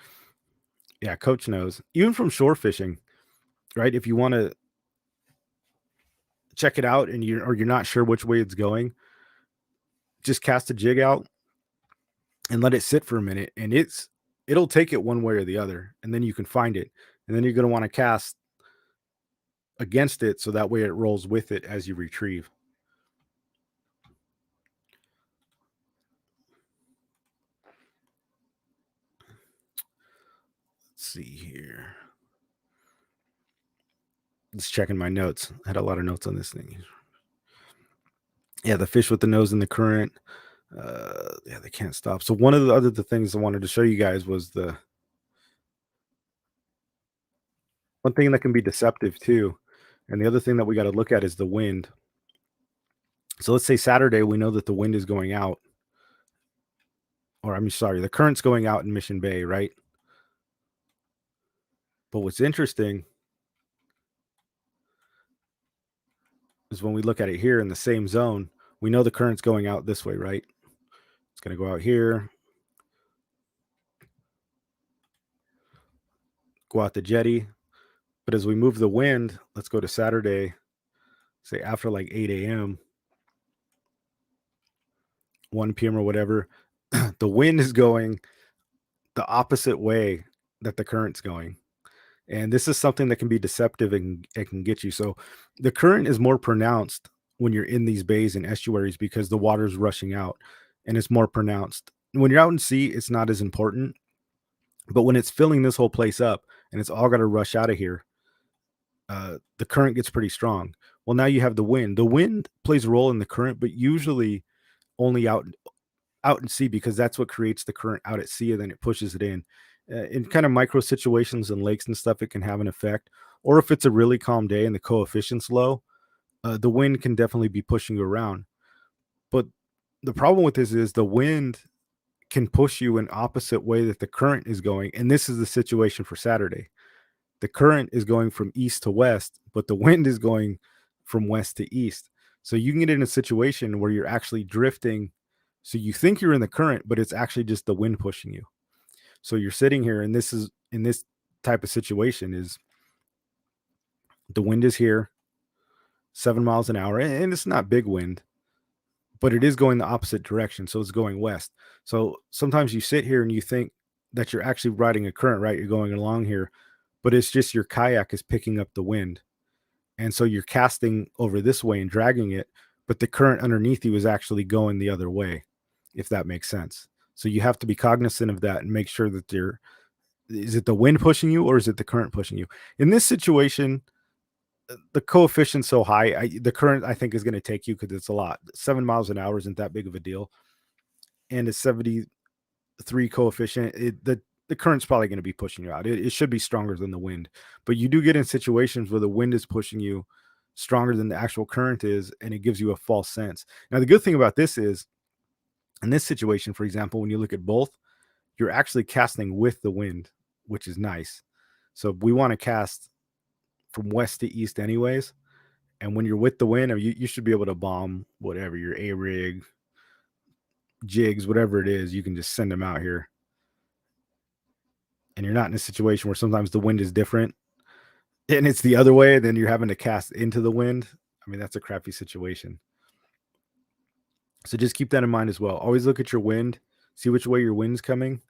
Yeah, coach knows. Even from shore fishing, right? If you want to check it out and you're not sure which way it's going, just cast a jig out and let it sit for a minute, and it'll take it one way or the other, and then you can find it, and then you're going to want to cast against it so that way it rolls with it as you retrieve. Let's see here. Just checking my notes. I had a lot of notes on this thing. Yeah, the fish with the nose in the current. Yeah, they can't stop. So one of the things I wanted to show you guys was the one thing that can be deceptive too. And the other thing that we got to look at is the wind. So let's say Saturday, we know that the wind is going out, or I'm sorry, the current's going out in Mission Bay, right? But what's interesting is when we look at it here in the same zone, we know the current's going out this way, right? It's going to go out here, go out the jetty. But as we move the wind, let's go to Saturday, say after like 8 a.m., 1 p.m. or whatever, the wind is going the opposite way that the current's going. And this is something that can be deceptive and it can get you. So the current is more pronounced when you're in these bays and estuaries because the water's rushing out and it's more pronounced. When you're out in sea, it's not as important. But when it's filling this whole place up and it's all got to rush out of here, the current gets pretty strong. Well, now you have the wind. The wind plays a role in the current, but usually only out in sea because that's what creates the current out at sea, and then it pushes it in. In kind of micro situations and lakes and stuff, it can have an effect. Or if it's a really calm day and the coefficient's low, the wind can definitely be pushing you around. But the problem with this is the wind can push you in opposite way that the current is going, and this is the situation for Saturday. The current is going from east to west, but the wind is going from west to east. So you can get in a situation where you're actually drifting. So you think you're in the current, but it's actually just the wind pushing you. So you're sitting here, and this is in this type of situation is the wind is here, 7 miles an hour, and it's not big wind, but it is going the opposite direction. So it's going west. So sometimes you sit here and you think that you're actually riding a current, right? You're going along here, but it's just your kayak is picking up the wind. And so you're casting over this way and dragging it, but the current underneath you is actually going the other way, if that makes sense. So you have to be cognizant of that and make sure that is it the wind pushing you or is it the current pushing you? In this situation, the coefficient's so high, the current I think is going to take you because it's a lot. 7 miles an hour isn't that big of a deal, and a 73 coefficient, the current's probably going to be pushing you out. It should be stronger than the wind, but you do get in situations where the wind is pushing you stronger than the actual current is, and it gives you a false sense. Now, the good thing about this is, in this situation, for example, when you look at both, you're actually casting with the wind, which is nice. So we want to cast from west to east anyways. And when you're with the wind, you should be able to bomb whatever, your A-rig, jigs, whatever it is, you can just send them out here. And you're not in a situation where sometimes the wind is different and it's the other way, then you're having to cast into the wind. I mean, that's a crappy situation. So just keep that in mind as well. Always look at your wind, see which way your wind's coming,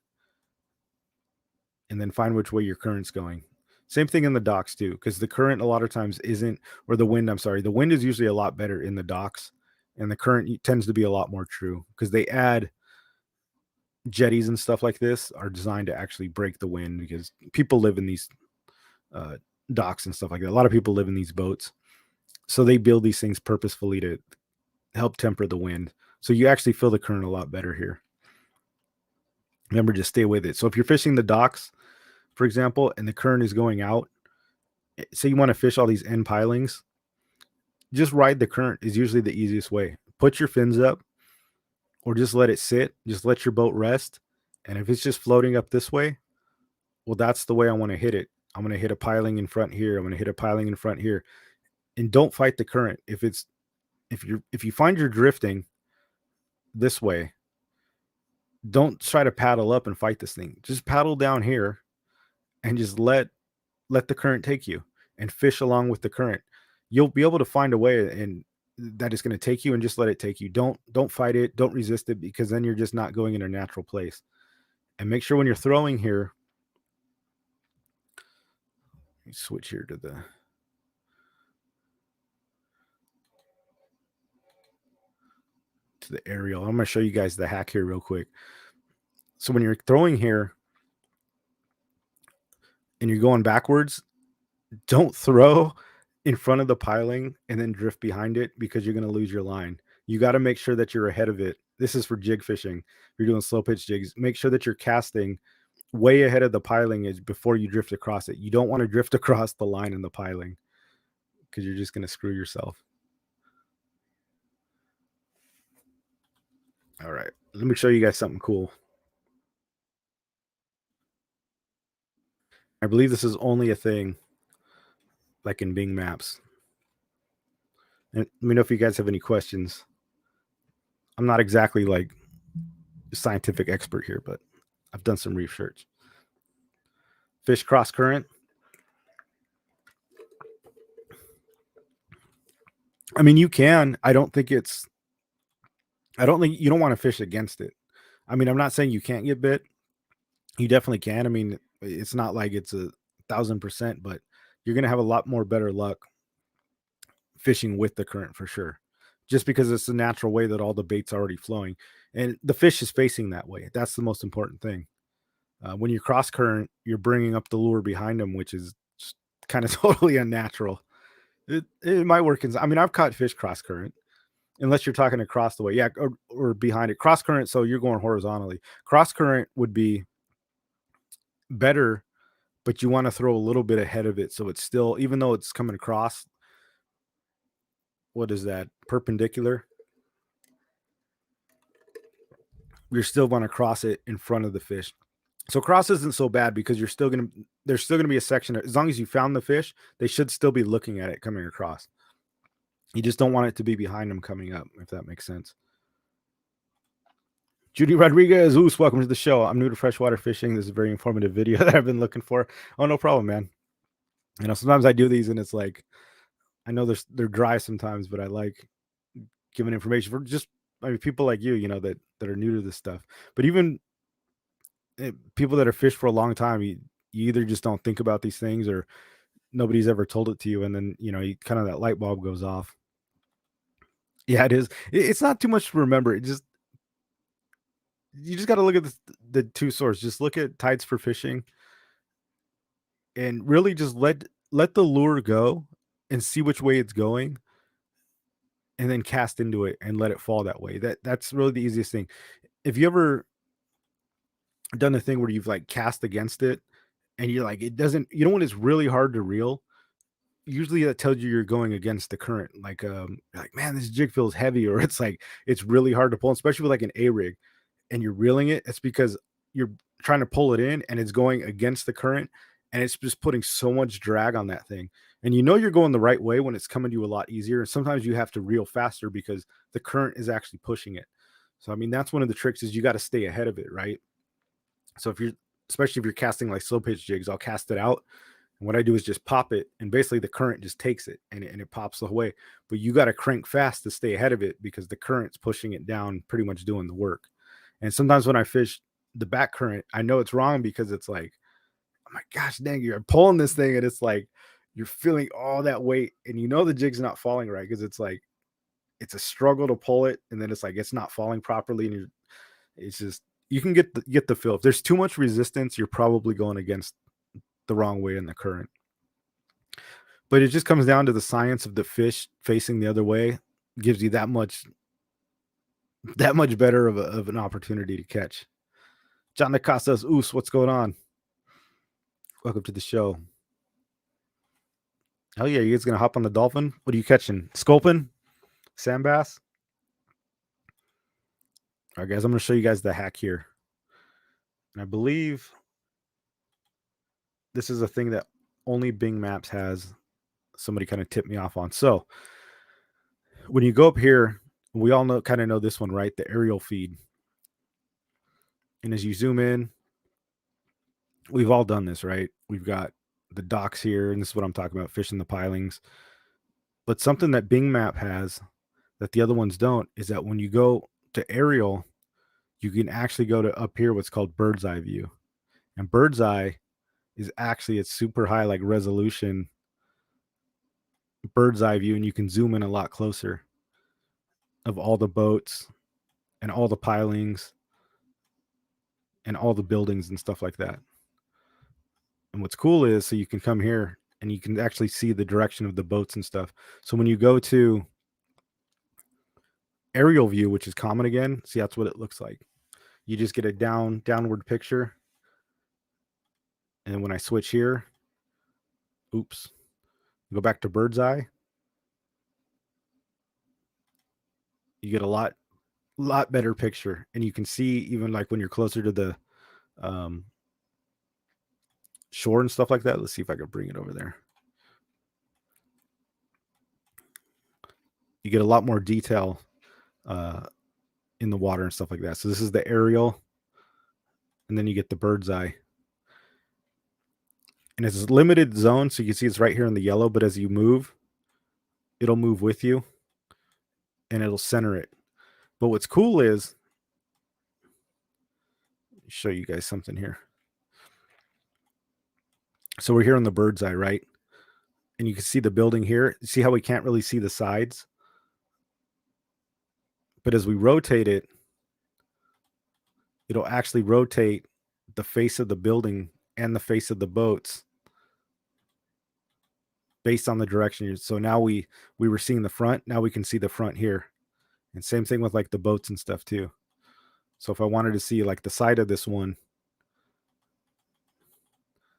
and then find which way your current's going. Same thing in the docks too, because the current a lot of times isn't, or the wind, I'm sorry, the wind is usually a lot better in the docks, and the current tends to be a lot more true because they add jetties and stuff like this are designed to actually break the wind because people live in these docks and stuff like that. A lot of people live in these boats. So they build these things purposefully to help temper the wind. So you actually feel the current a lot better here. Remember, just stay with it. So if you're fishing the docks, for example, and the current is going out, say you want to fish all these end pilings, just ride the current is usually the easiest way. Put your fins up or just let it sit. Just let your boat rest. And if it's just floating up this way, well, that's the way I want to hit it. I'm going to hit a piling in front here. I'm going to hit a piling in front here. And don't fight the current. If you find you're drifting this way, don't try to paddle up and fight this thing. Just paddle down here and just let the current take you and fish along with the current. You'll be able to find a way and that is going to take you, and just let it take you. Don't fight it. Don't resist it, because then you're just not going in a natural place. And make sure when you're throwing here, let me switch here to the aerial. I'm going to show you guys the hack here real quick. So when you're throwing here and you're going backwards, don't throw in front of the piling and then drift behind it, because you're going to lose your line. You got to make sure that you're ahead of it. This is for jig fishing. If you're doing slow pitch jigs, make sure that you're casting way ahead of the piling is before you drift across it. You don't want to drift across the line in the piling, because you're just going to screw yourself. All right, let me show you guys something cool. I believe this is only a thing like in Bing Maps. And let me know if you guys have any questions. I'm not exactly like a scientific expert here, but I've done some research. Fish cross current. I mean, you can. I don't think you don't want to fish against it. I mean, I'm not saying you can't get bit. You definitely can. I mean, it's not like it's 1,000%, but you're going to have a lot more better luck fishing with the current for sure, just because it's the natural way that all the bait's already flowing and the fish is facing that way. That's the most important thing. When you cross current, you're bringing up the lure behind them, which is kind of totally unnatural. It might work. I mean, I've caught fish cross current, unless you're talking across the way, yeah, or behind it. Cross current, so you're going horizontally. Cross current would be better, but you want to throw a little bit ahead of it, so it's still, even though it's coming across, what is that, perpendicular, you're still going to cross it in front of the fish. So cross isn't so bad, because there's still going to be a section, as long as you found the fish, they should still be looking at it coming across. You just don't want it to be behind them coming up, if that makes sense. Judy Rodriguez, Oos, welcome to the show. I'm new to freshwater fishing. This is a very informative video that I've been looking for. Oh, no problem, man. You know, sometimes I do these and it's like, I know they're dry sometimes, but I like giving information for just, I mean, people like you know, that are new to this stuff. But even people that are fished for a long time, you either just don't think about these things, or nobody's ever told it to you, and then, you know, you kind of, that light bulb goes off. Yeah, it is. It's not too much to remember. You just got to look at the two sources. Just look at tides for fishing, and really just let the lure go and see which way it's going, and then cast into it and let it fall that way. That's really the easiest thing. If you ever done a thing where you've like cast against it and you're like, it doesn't, you know, when it's really hard to reel, usually that tells you you're going against the current. Like, like, man, this jig feels heavy, or it's like, it's really hard to pull, especially with like an A rig and you're reeling it. It's because you're trying to pull it in and it's going against the current, and it's just putting so much drag on that thing. And you know, you're going the right way when it's coming to you a lot easier. And sometimes you have to reel faster because the current is actually pushing it. So, I mean, that's one of the tricks, is you got to stay ahead of it, right? So especially if you're casting like slow pitch jigs, I'll cast it out. And what I do is just pop it, and basically the current just takes it and it pops away. But you got to crank fast to stay ahead of it, because the current's pushing it down, pretty much doing the work. And sometimes when I fish the back current, I know it's wrong, because it's like, oh my gosh, dang, you're pulling this thing and it's like you're feeling all that weight, and you know the jig's not falling right, because it's like it's a struggle to pull it, and then it's like it's not falling properly, and it's just, you can get the feel. If there's too much resistance, you're probably going against the wrong way in the current. But it just comes down to the science of the fish facing the other way gives you that much better of an opportunity to catch. John Nicasas, Oos, what's going on? Welcome to the show. Oh yeah, you guys gonna hop on the dolphin? What are you catching? Sculpin? Sand bass? All right, guys, I'm gonna show you guys the hack here. And I believe this is a thing that only Bing Maps has. Somebody kind of tipped me off on. So when you go up here, we all know this one, right? The aerial feed. And as you zoom in, we've all done this, right? We've got the docks here, and this is what I'm talking about, fishing the pilings. But something that Bing Map has that the other ones don't is that when you go to aerial, you can actually go to up here what's called bird's eye view. And bird's eye is actually it's super high like resolution bird's eye view, and you can zoom in a lot closer of all the boats and all the pilings and all the buildings and stuff like that. And what's cool is so you can come here and you can actually see the direction of the boats and stuff. So when you go to aerial view, which is common again, see that's what it looks like. You just get a downward picture. And when I switch here, oops, go back to bird's eye. You get a lot better picture, and you can see even like when you're closer to the shore and stuff like that. Let's see if I can bring it over there. You get a lot more detail in the water and stuff like that. So this is the aerial, and then you get the bird's eye. And it's a limited zone, so you can see it's right here in the yellow, but as you move, it'll move with you, and it'll center it. But what's cool is, show you guys something here. So we're here on the bird's eye, right? And you can see the building here. See how we can't really see the sides? But as we rotate it, it'll actually rotate the face of the building and the face of the boats based on the direction. So now we were seeing the front. Now we can see the front here. And same thing with like the boats and stuff too. So if I wanted to see like the side of this one,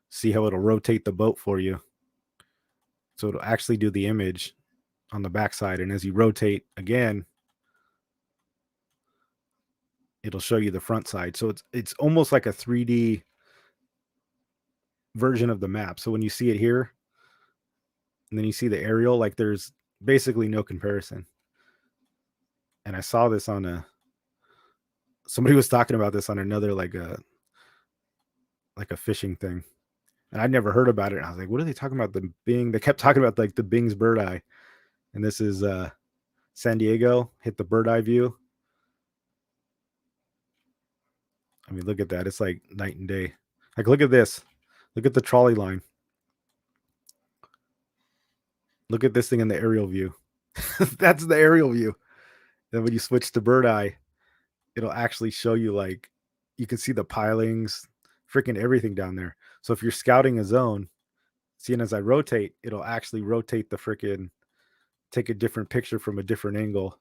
see how it'll rotate the boat for you. So it'll actually do the image on the backside. And as you rotate again, it'll show you the front side. So it's almost like a 3D version of the map. So when you see it here, and then you see the aerial, like there's basically no comparison. And I saw this on somebody was talking about this on another like a fishing thing. And I'd never heard about it. And I was like, what are they talking about? The Bing, they kept talking about like the Bing's bird eye. And this is San Diego, hit the bird eye view. I mean, look at that. It's like night and day. Like, look at this. Look at the trolley line. Look at this thing in the aerial view. That's the aerial view. Then when you switch to bird eye, it'll actually show you like, you can see the pilings, freaking everything down there. So if you're scouting a zone, seeing as I rotate, it'll actually rotate the freaking, take a different picture from a different angle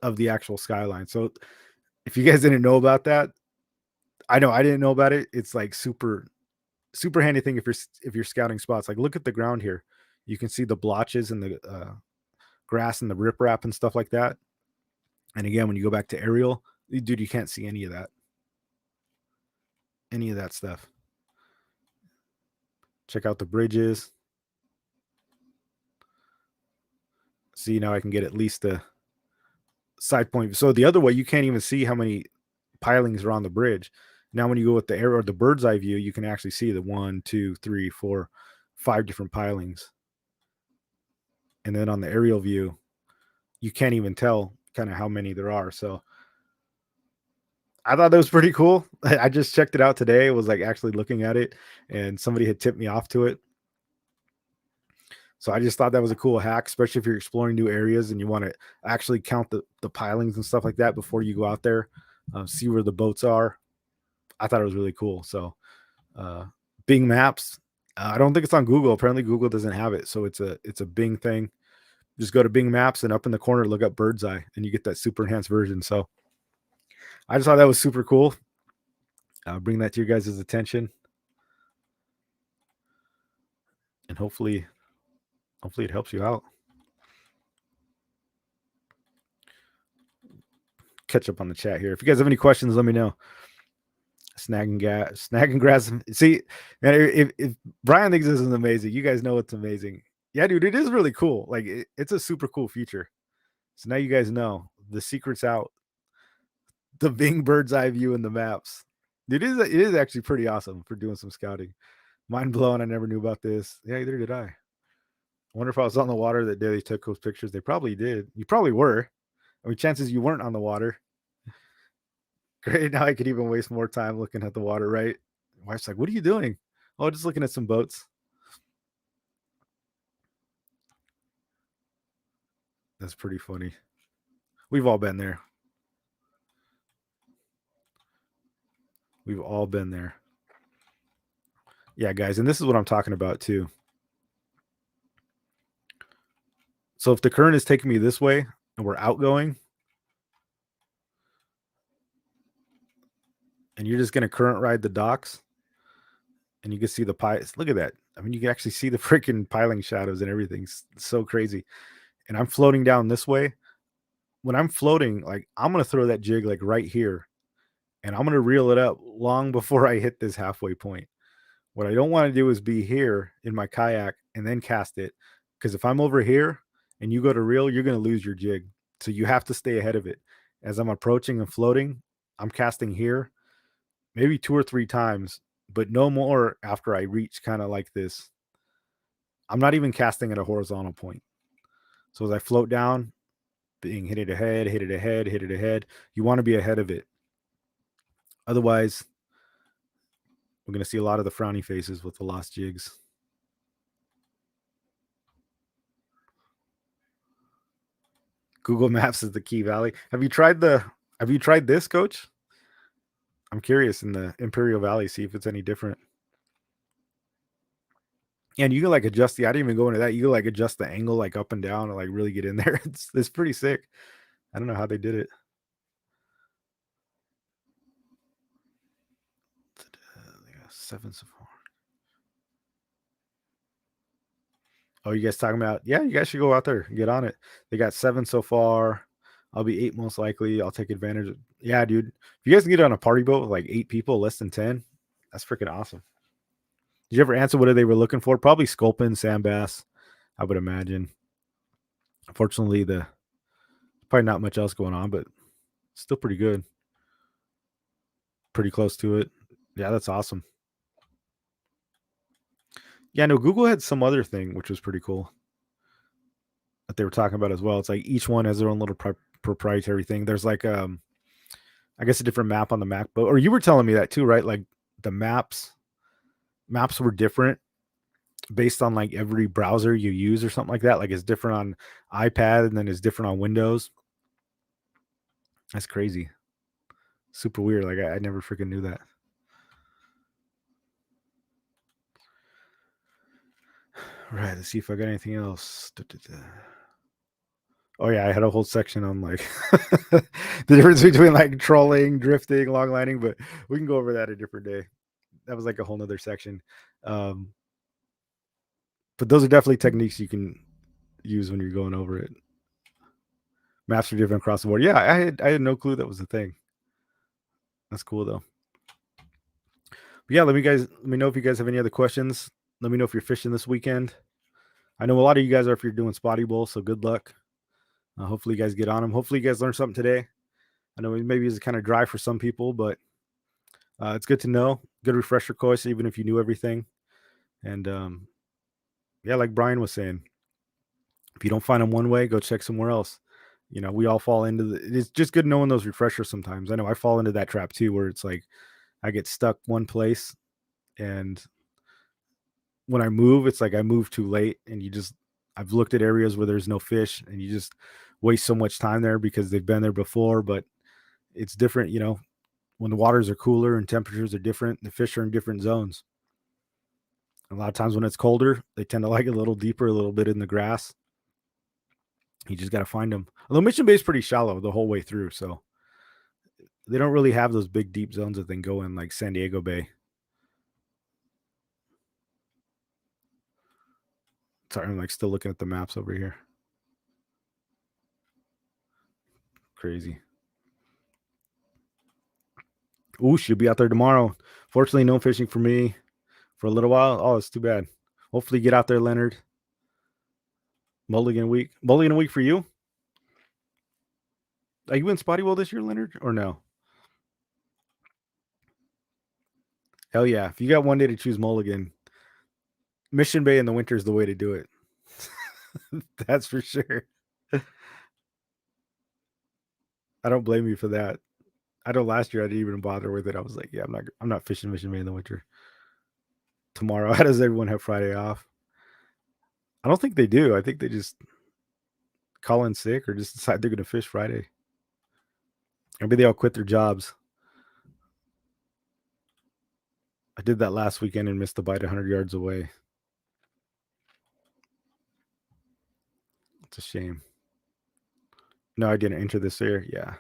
of the actual skyline. So if you guys didn't know about that, I know I didn't know about it. It's like super handy thing if you're scouting spots. Like look at the ground here. You can see the blotches and the grass and the riprap and stuff like that. And again, when you go back to aerial, dude, you can't see any of that. Any of that stuff. Check out the bridges. See, now I can get at least the side point. So the other way, you can't even see how many pilings are on the bridge. Now, when you go with the air or the bird's eye view, you can actually see the 1, 2, 3, 4, 5 different pilings. And then on the aerial view, you can't even tell kind of how many there are. So I thought that was pretty cool. I just checked it out today. I was like actually looking at it, and somebody had tipped me off to it. So I just thought that was a cool hack, especially if you're exploring new areas and you want to actually count the pilings and stuff like that before you go out there, see where the boats are. I thought it was really cool. So Bing Maps, I don't think it's on Google. Apparently, Google doesn't have it, so it's a Bing thing. Just go to Bing Maps and up in the corner, look up bird's eye, and you get that super enhanced version. So I just thought that was super cool. Bring that to your guys' attention, and hopefully it helps you out. Catch up on the chat here. If you guys have any questions, let me know. Snagging grass. See, man, if Brian thinks this is amazing, you guys know it's amazing. Yeah, dude, it is really cool. Like it's a super cool feature. So now you guys know the secret's out. The Bing bird's eye view in the maps. It is actually pretty awesome for doing some scouting. Mind blown. I never knew about this. Yeah, either did I. Wonder if I was on the water that day they took those pictures. They probably did. You probably were. I mean, chances you weren't on the water. Great. Now I could even waste more time looking at the water, right? My wife's like, "What are you doing?" Oh, just looking at some boats. That's pretty funny. We've all been there. We've all been there. Yeah, guys, and this is what I'm talking about too. So if the current is taking me this way and we're outgoing, and you're just going to current ride the docks, and you can see the piles. Look at that. I mean, you can actually see the freaking piling shadows and everything. It's so crazy. And I'm floating down this way. When I'm floating, like I'm going to throw that jig like right here, and I'm going to reel it up long before I hit this halfway point. What I don't want to do is be here in my kayak and then cast it. Because if I'm over here and you go to reel, you're going to lose your jig. So you have to stay ahead of it. As I'm approaching and floating, I'm casting here maybe 2 or 3 times, but no more after I reach kind of like this. I'm not even casting at a horizontal point. So as I float down, being hit it ahead, hit it ahead, hit it ahead, you want to be ahead of it. Otherwise, we're going to see a lot of the frowny faces with the lost jigs. Google Maps is the key valley. Have you tried this, coach? I'm curious in the Imperial Valley, see if it's any different. And you can like adjust I didn't even go into that. You can like adjust the angle like up and down and like really get in there. It's pretty sick. I don't know how they did it. 7 so far. Oh, you guys talking about? Yeah, you guys should go out there and get on it. They got 7 so far. I'll be 8 most likely. I'll take advantage of. Yeah, dude. If you guys can get on a party boat with like 8 people, less than 10, that's freaking awesome. Did you ever answer what they were looking for? Probably sculpin, sand bass, I would imagine. Unfortunately, the probably not much else going on, but still pretty good. Pretty close to it. Yeah, that's awesome. Yeah, no, Google had some other thing which was pretty cool that they were talking about as well. It's like each one has their own little proprietary thing. There's like I guess a different map on the MacBook. Or you were telling me that too, right? Like the maps were different based on like every browser you use or something like that. Like it's different on iPad and then it's different on Windows. That's crazy. Super weird. Like I never freaking knew that. Right. Let's see if I got anything else. Oh yeah, I had a whole section on like the difference between like trolling, drifting, long lining, but we can go over that a different day. That was like a whole nother section. But those are definitely techniques you can use when you're going over it. Maps are different across the board. Yeah, I had no clue that was a thing. That's cool though. But yeah, let me know if you guys have any other questions. Let me know if you're fishing this weekend. I know a lot of you guys are if you're doing spotty bowl, so good luck. Hopefully you guys get on them. Hopefully you guys learned something today. I know maybe it's kind of dry for some people, but it's good to know. Good refresher course, even if you knew everything. And yeah, like Brian was saying, if you don't find them one way, go check somewhere else. You know, we all fall into it's just good knowing those refreshers sometimes. I know I fall into that trap too, where it's like I get stuck one place, and when I move, it's like I move too late, and I've looked at areas where there's no fish, and you just waste so much time there because they've been there before, but it's different, you know, when the waters are cooler and temperatures are different, the fish are in different zones. A lot of times when it's colder, they tend to like it a little deeper, a little bit in the grass. You just got to find them. Although Mission Bay is pretty shallow the whole way through, so they don't really have those big deep zones that they can go in like San Diego Bay. Sorry, I'm like still looking at the maps over here. Crazy. Ooh, she'll be out there tomorrow. Fortunately, no fishing for me for a little while. Oh, it's too bad. Hopefully, get out there, Leonard. Mulligan week. Mulligan week for you. Are you in Spotty Well this year, Leonard, or no? Hell yeah. If you got one day to choose Mulligan, Mission Bay in the winter is the way to do it. That's for sure. I don't blame you for that. I know last year I didn't even bother with it. I was like, yeah, I'm not fishing Mission Bay in the winter. Tomorrow, how does everyone have Friday off? I don't think they do. I think they just call in sick or just decide they're going to fish Friday. Maybe they all quit their jobs. I did that last weekend and missed the bite 100 yards away. It's a shame. No, I didn't enter this year. Yeah.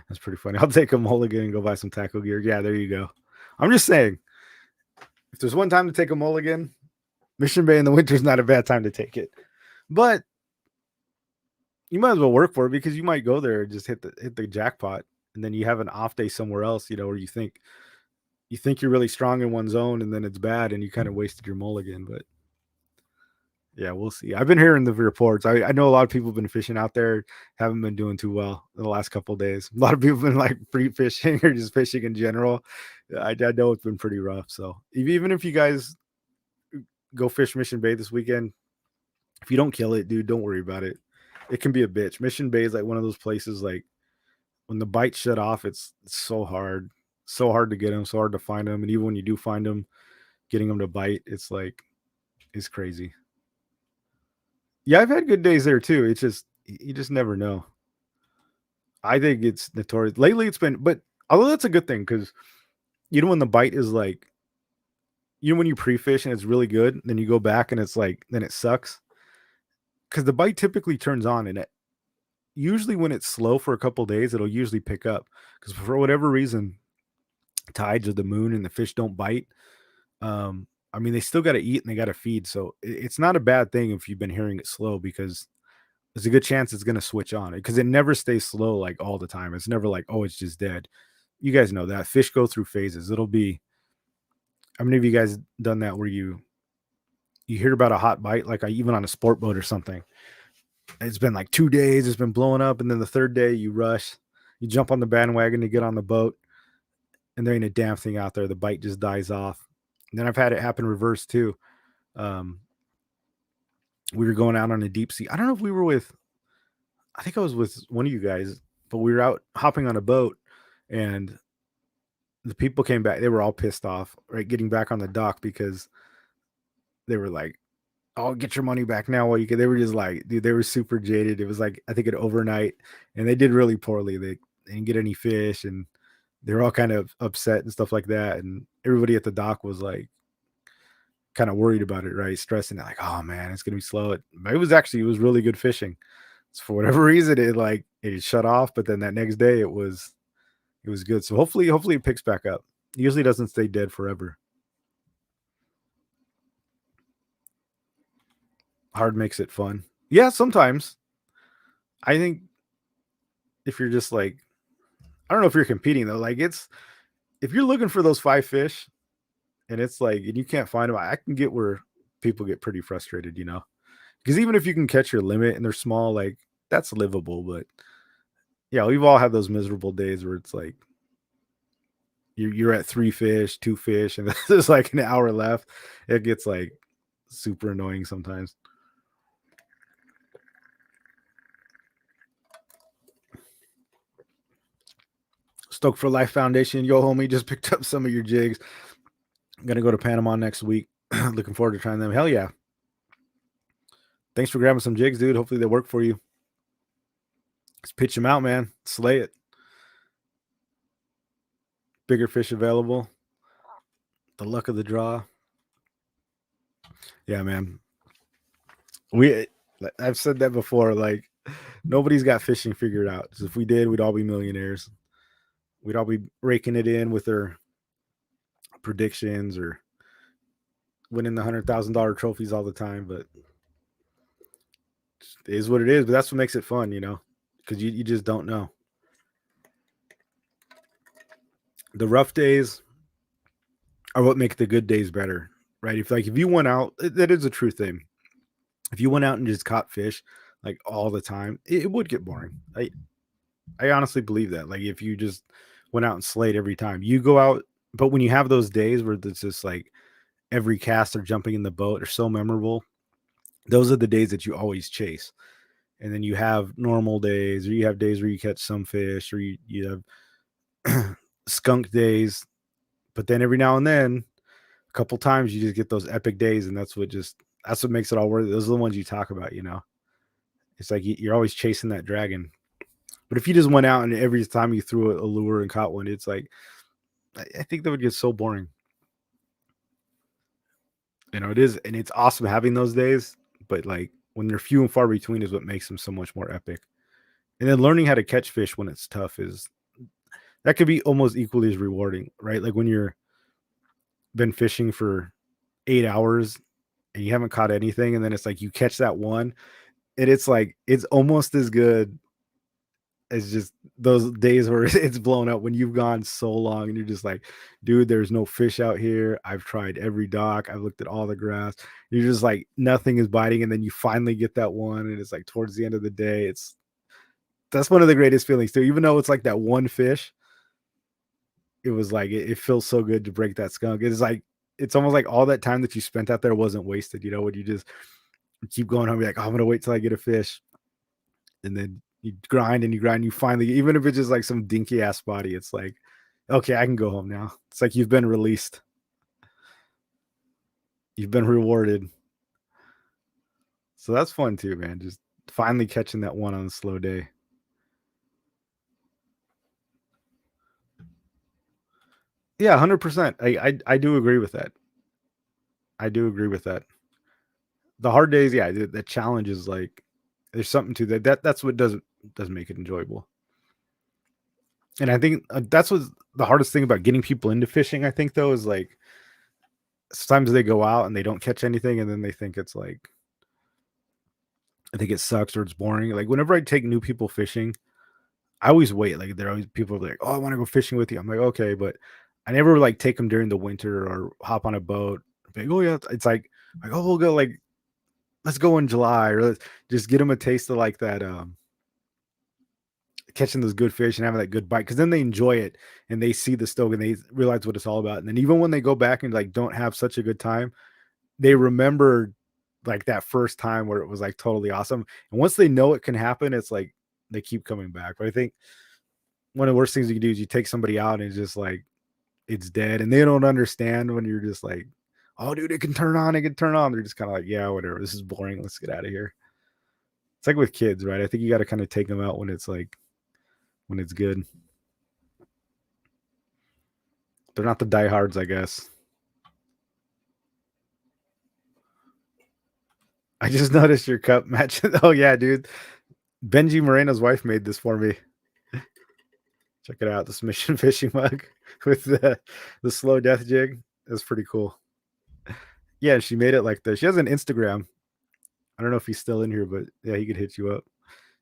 That's pretty funny. I'll take a mulligan and go buy some tackle gear. Yeah, there you go. I'm just saying, if there's one time to take a mulligan, Mission Bay in the winter is not a bad time to take it. But you might as well work for it because you might go there and just hit the jackpot, and then you have an off day somewhere else, where you think you're really strong in one zone and then it's bad and you kind of wasted your mulligan. But yeah, we'll see. I've been hearing the reports. I know a lot of people have been fishing out there, haven't been doing too well in the last couple of days. A lot of people have been like free fishing or just fishing in general. I know it's been pretty rough. So even if you guys go fish Mission Bay this weekend, if you don't kill it, dude, don't worry about it. It can be a bitch. Mission Bay is like one of those places like when the bites shut off, it's so hard to get them, so hard to find them, and even when you do find them, getting them to bite, it's crazy. Yeah, I've had good days there too. It's just you just never know. I think it's notorious. Lately, it's been, but although that's a good thing because when the bite is like, when you pre-fish and it's really good, then you go back and it's like, then it sucks because the bite typically turns on and it usually when it's slow for a couple days, it'll usually pick up because for whatever reason, tides or the moon and the fish don't bite. I mean, they still got to eat and they got to feed, so it's not a bad thing if you've been hearing it slow because there's a good chance it's going to switch on because it never stays slow like all the time. It's never like, oh, it's just dead. You guys know that fish go through phases. It'll be. How many of you guys done that where you hear about a hot bite like even on a sport boat or something? It's been like 2 days. It's been blowing up, and then the third day you rush, you jump on the bandwagon to get on the boat, and there ain't a damn thing out there. The bite just dies off. And then I've had it happen reverse too. Um, we were going out on a deep sea. I don't know if we were with, I think I was with one of you guys, but we were out hopping on a boat and the people came back. They were all pissed off, right? Getting back on the dock because they were like, oh, get your money back now while you can. They were just like, dude, they were super jaded. It was like, I think an overnight and they did really poorly. They didn't get any fish and they were all kind of upset and stuff like that. And everybody at the dock was like, kind of worried about it, right? Stressing it, like, oh man, it's gonna be slow. It was really good fishing. So for whatever reason, it shut off, but then that next day it was good. So hopefully it picks back up. It usually doesn't stay dead forever. Hard makes it fun. Yeah, sometimes. I think if you're just like, I don't know if you're competing though. Like if you're looking for those 5 fish and it's like and you can't find them, I can get where people get pretty frustrated. Because even if you can catch your limit and they're small, like that's livable. But yeah, we've all had those miserable days where it's like you're at 3 fish, 2 fish, and there's like an hour left. It gets like super annoying sometimes. Stoked for Life Foundation, yo homie, just picked up some of your jigs. I'm gonna go to Panama next week. Looking forward to trying them. Hell yeah! Thanks for grabbing some jigs, dude. Hopefully they work for you. Let's pitch them out, man. Slay it. bigger fish available. The luck of the draw. Yeah, man. We I've said that before. Like nobody's got fishing figured out. 'Cause if we did, we'd all be millionaires. We'd all be raking it in with their predictions or winning the $100,000 trophies all the time. But it is what it is. But that's what makes it fun, because you just don't know. The rough days are what make the good days better, right? If you went out, that is a true thing. If you went out and just caught fish like all the time, it would get boring. I honestly believe that. Like if you just went out and slayed every time, you go out, but when you have those days where it's just like every cast or jumping in the boat are so memorable, those are the days that you always chase. And then you have normal days, or you have days where you catch some fish, or you have skunk days. But then every now and then, a couple times, you just get those epic days, and that's what makes it all worth it. Those are the ones you talk about. It's like you're always chasing that dragon. But if you just went out and every time you threw a lure and caught one, it's like I think that would get so boring. It is, and it's awesome having those days, but like when they're few and far between is what makes them so much more epic. And then learning how to catch fish when it's tough is that could be almost equally as rewarding, right? Like when you're been fishing for 8 hours and you haven't caught anything, and then it's like you catch that one, and it's like it's almost as good as just those days where it's blown up when you've gone so long and you're just like, dude, there's no fish out here. I've tried every dock. I've looked at all the grass. You're just like nothing is biting, and then you finally get that one, and it's like towards the end of the day, that's one of the greatest feelings too. Even though it's like that one fish, it was like it feels so good to break that skunk. It's almost like all that time that you spent out there wasn't wasted. When you just keep going home, you're like, oh, I'm gonna wait till I get a fish, and then you grind and you grind. You finally, even if it's just like some dinky ass body, it's like, okay, I can go home now. It's like you've been released. You've been rewarded. So that's fun too, man. Just finally catching that one on a slow day. Yeah, 100%. I do agree with that. I do agree with that. The hard days, yeah, the challenge is like there's something to that. That's what does make it enjoyable. And I think that's what's the hardest thing about getting people into fishing. I think though is like sometimes they go out and they don't catch anything, and then they think it's like I think it sucks or it's boring. Like whenever I take new people fishing, I always wait. Like there are always people like, oh, I want to go fishing with you. I'm like, okay, but I never like take them during the winter or hop on a boat. Like, oh yeah, it's like oh we'll go like let's go in July, or let's just get them a taste of like that catching those good fish and having that good bite, because then they enjoy it and they see the stoke and they realize what it's all about. And then even when they go back and like don't have such a good time, they remember like that first time where it was like totally awesome. And once they know it can happen, it's like they keep coming back. But I think one of the worst things you can do is you take somebody out and it's just like it's dead, and they don't understand when you're just like, oh dude, it can turn on, it can turn on. They're just kind of like, yeah, whatever, this is boring, let's get out of here. It's like with kids, right? I think you got to kind of take them out when it's like when it's good. They're not the diehards, I guess. I just noticed your cup match. Oh yeah, dude. Benji Moreno's wife made this for me. Check it out. The submission fishing mug with the slow death jig. That's pretty cool. Yeah, she made it like this. She has an Instagram. I don't know if he's still in here, but yeah, he could hit you up.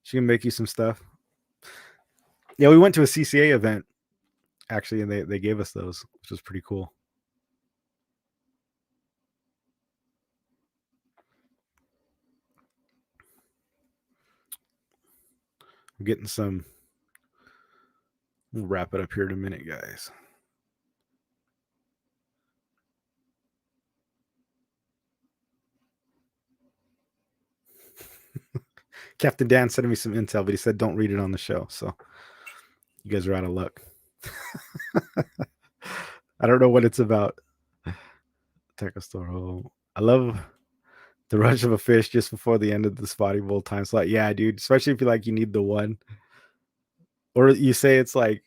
She can make you some stuff. Yeah, we went to a CCA event actually, and they gave us those, which was pretty cool. I'm getting some. We'll wrap it up here in a minute, guys. Captain Dan sent me some intel, but he said don't read it on the show. So you guys are out of luck. I don't know what it's about. Tekastoro. I love the rush of a fish just before the end of the spotting bowl time slot. Yeah, dude. Especially if you need the one. Or you say it's like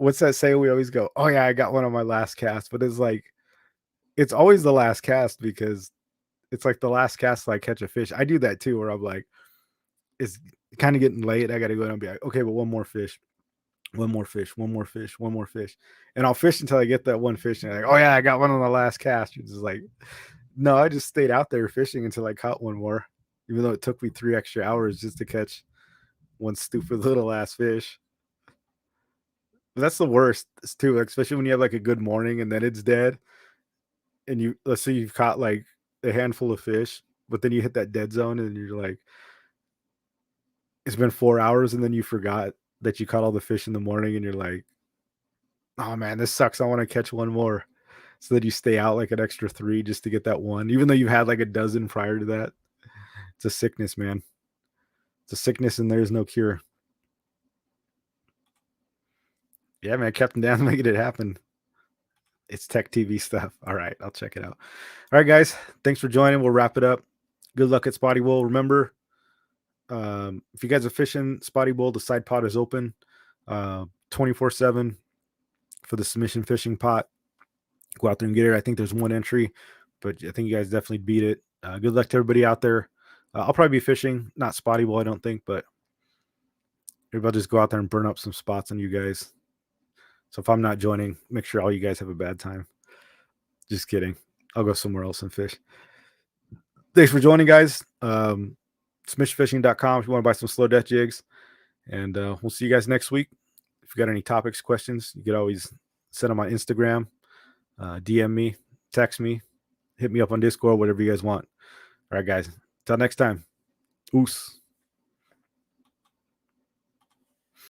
what's that say? We always go, oh yeah, I got one on my last cast, but it's like it's always the last cast because it's like the last cast I catch a fish. I do that too, where I'm like, it's kind of getting late. I got to go and be like, okay, but one more fish, one more fish, one more fish, one more fish, and I'll fish until I get that one fish. And I'm like, oh yeah, I got one on the last cast. It's just like, no, I just stayed out there fishing until I caught one more, even though it took me 3 extra hours just to catch one stupid little ass fish. But that's the worst too, especially when you have like a good morning and then it's dead. And you let's say you've caught like a handful of fish, but then you hit that dead zone and you're like, it's been 4 hours, and then you forgot that you caught all the fish in the morning, and you're like, oh man, this sucks. I want to catch one more. So that you stay out like an extra 3 just to get that one, even though you've had like a dozen prior to that. It's a sickness, man. It's a sickness, and there's no cure. Yeah, man, Captain Dan making it happen. It's tech TV stuff. All right, I'll check it out. All right, guys, thanks for joining. We'll wrap it up. Good luck at Spotty Bowl. Remember, if you guys are fishing Spotty Bowl, the side pot is open 24/7 for the submission fishing pot. Go out there and get it. I think there's one entry, but I think you guys definitely beat it. Good luck to everybody out there. I'll probably be fishing, not Spotty Bowl, I don't think, but maybe I'll just go out there and burn up some spots on you guys. So if I'm not joining, make sure all you guys have a bad time. Just kidding. I'll go somewhere else and fish. Thanks for joining, guys. Submissionfishing.com if you want to buy some slow death jigs. And we'll see you guys next week. If you got any topics, questions, you could always send them on Instagram, DM me, text me, hit me up on Discord, whatever you guys want. All right, guys. Till next time. Oos.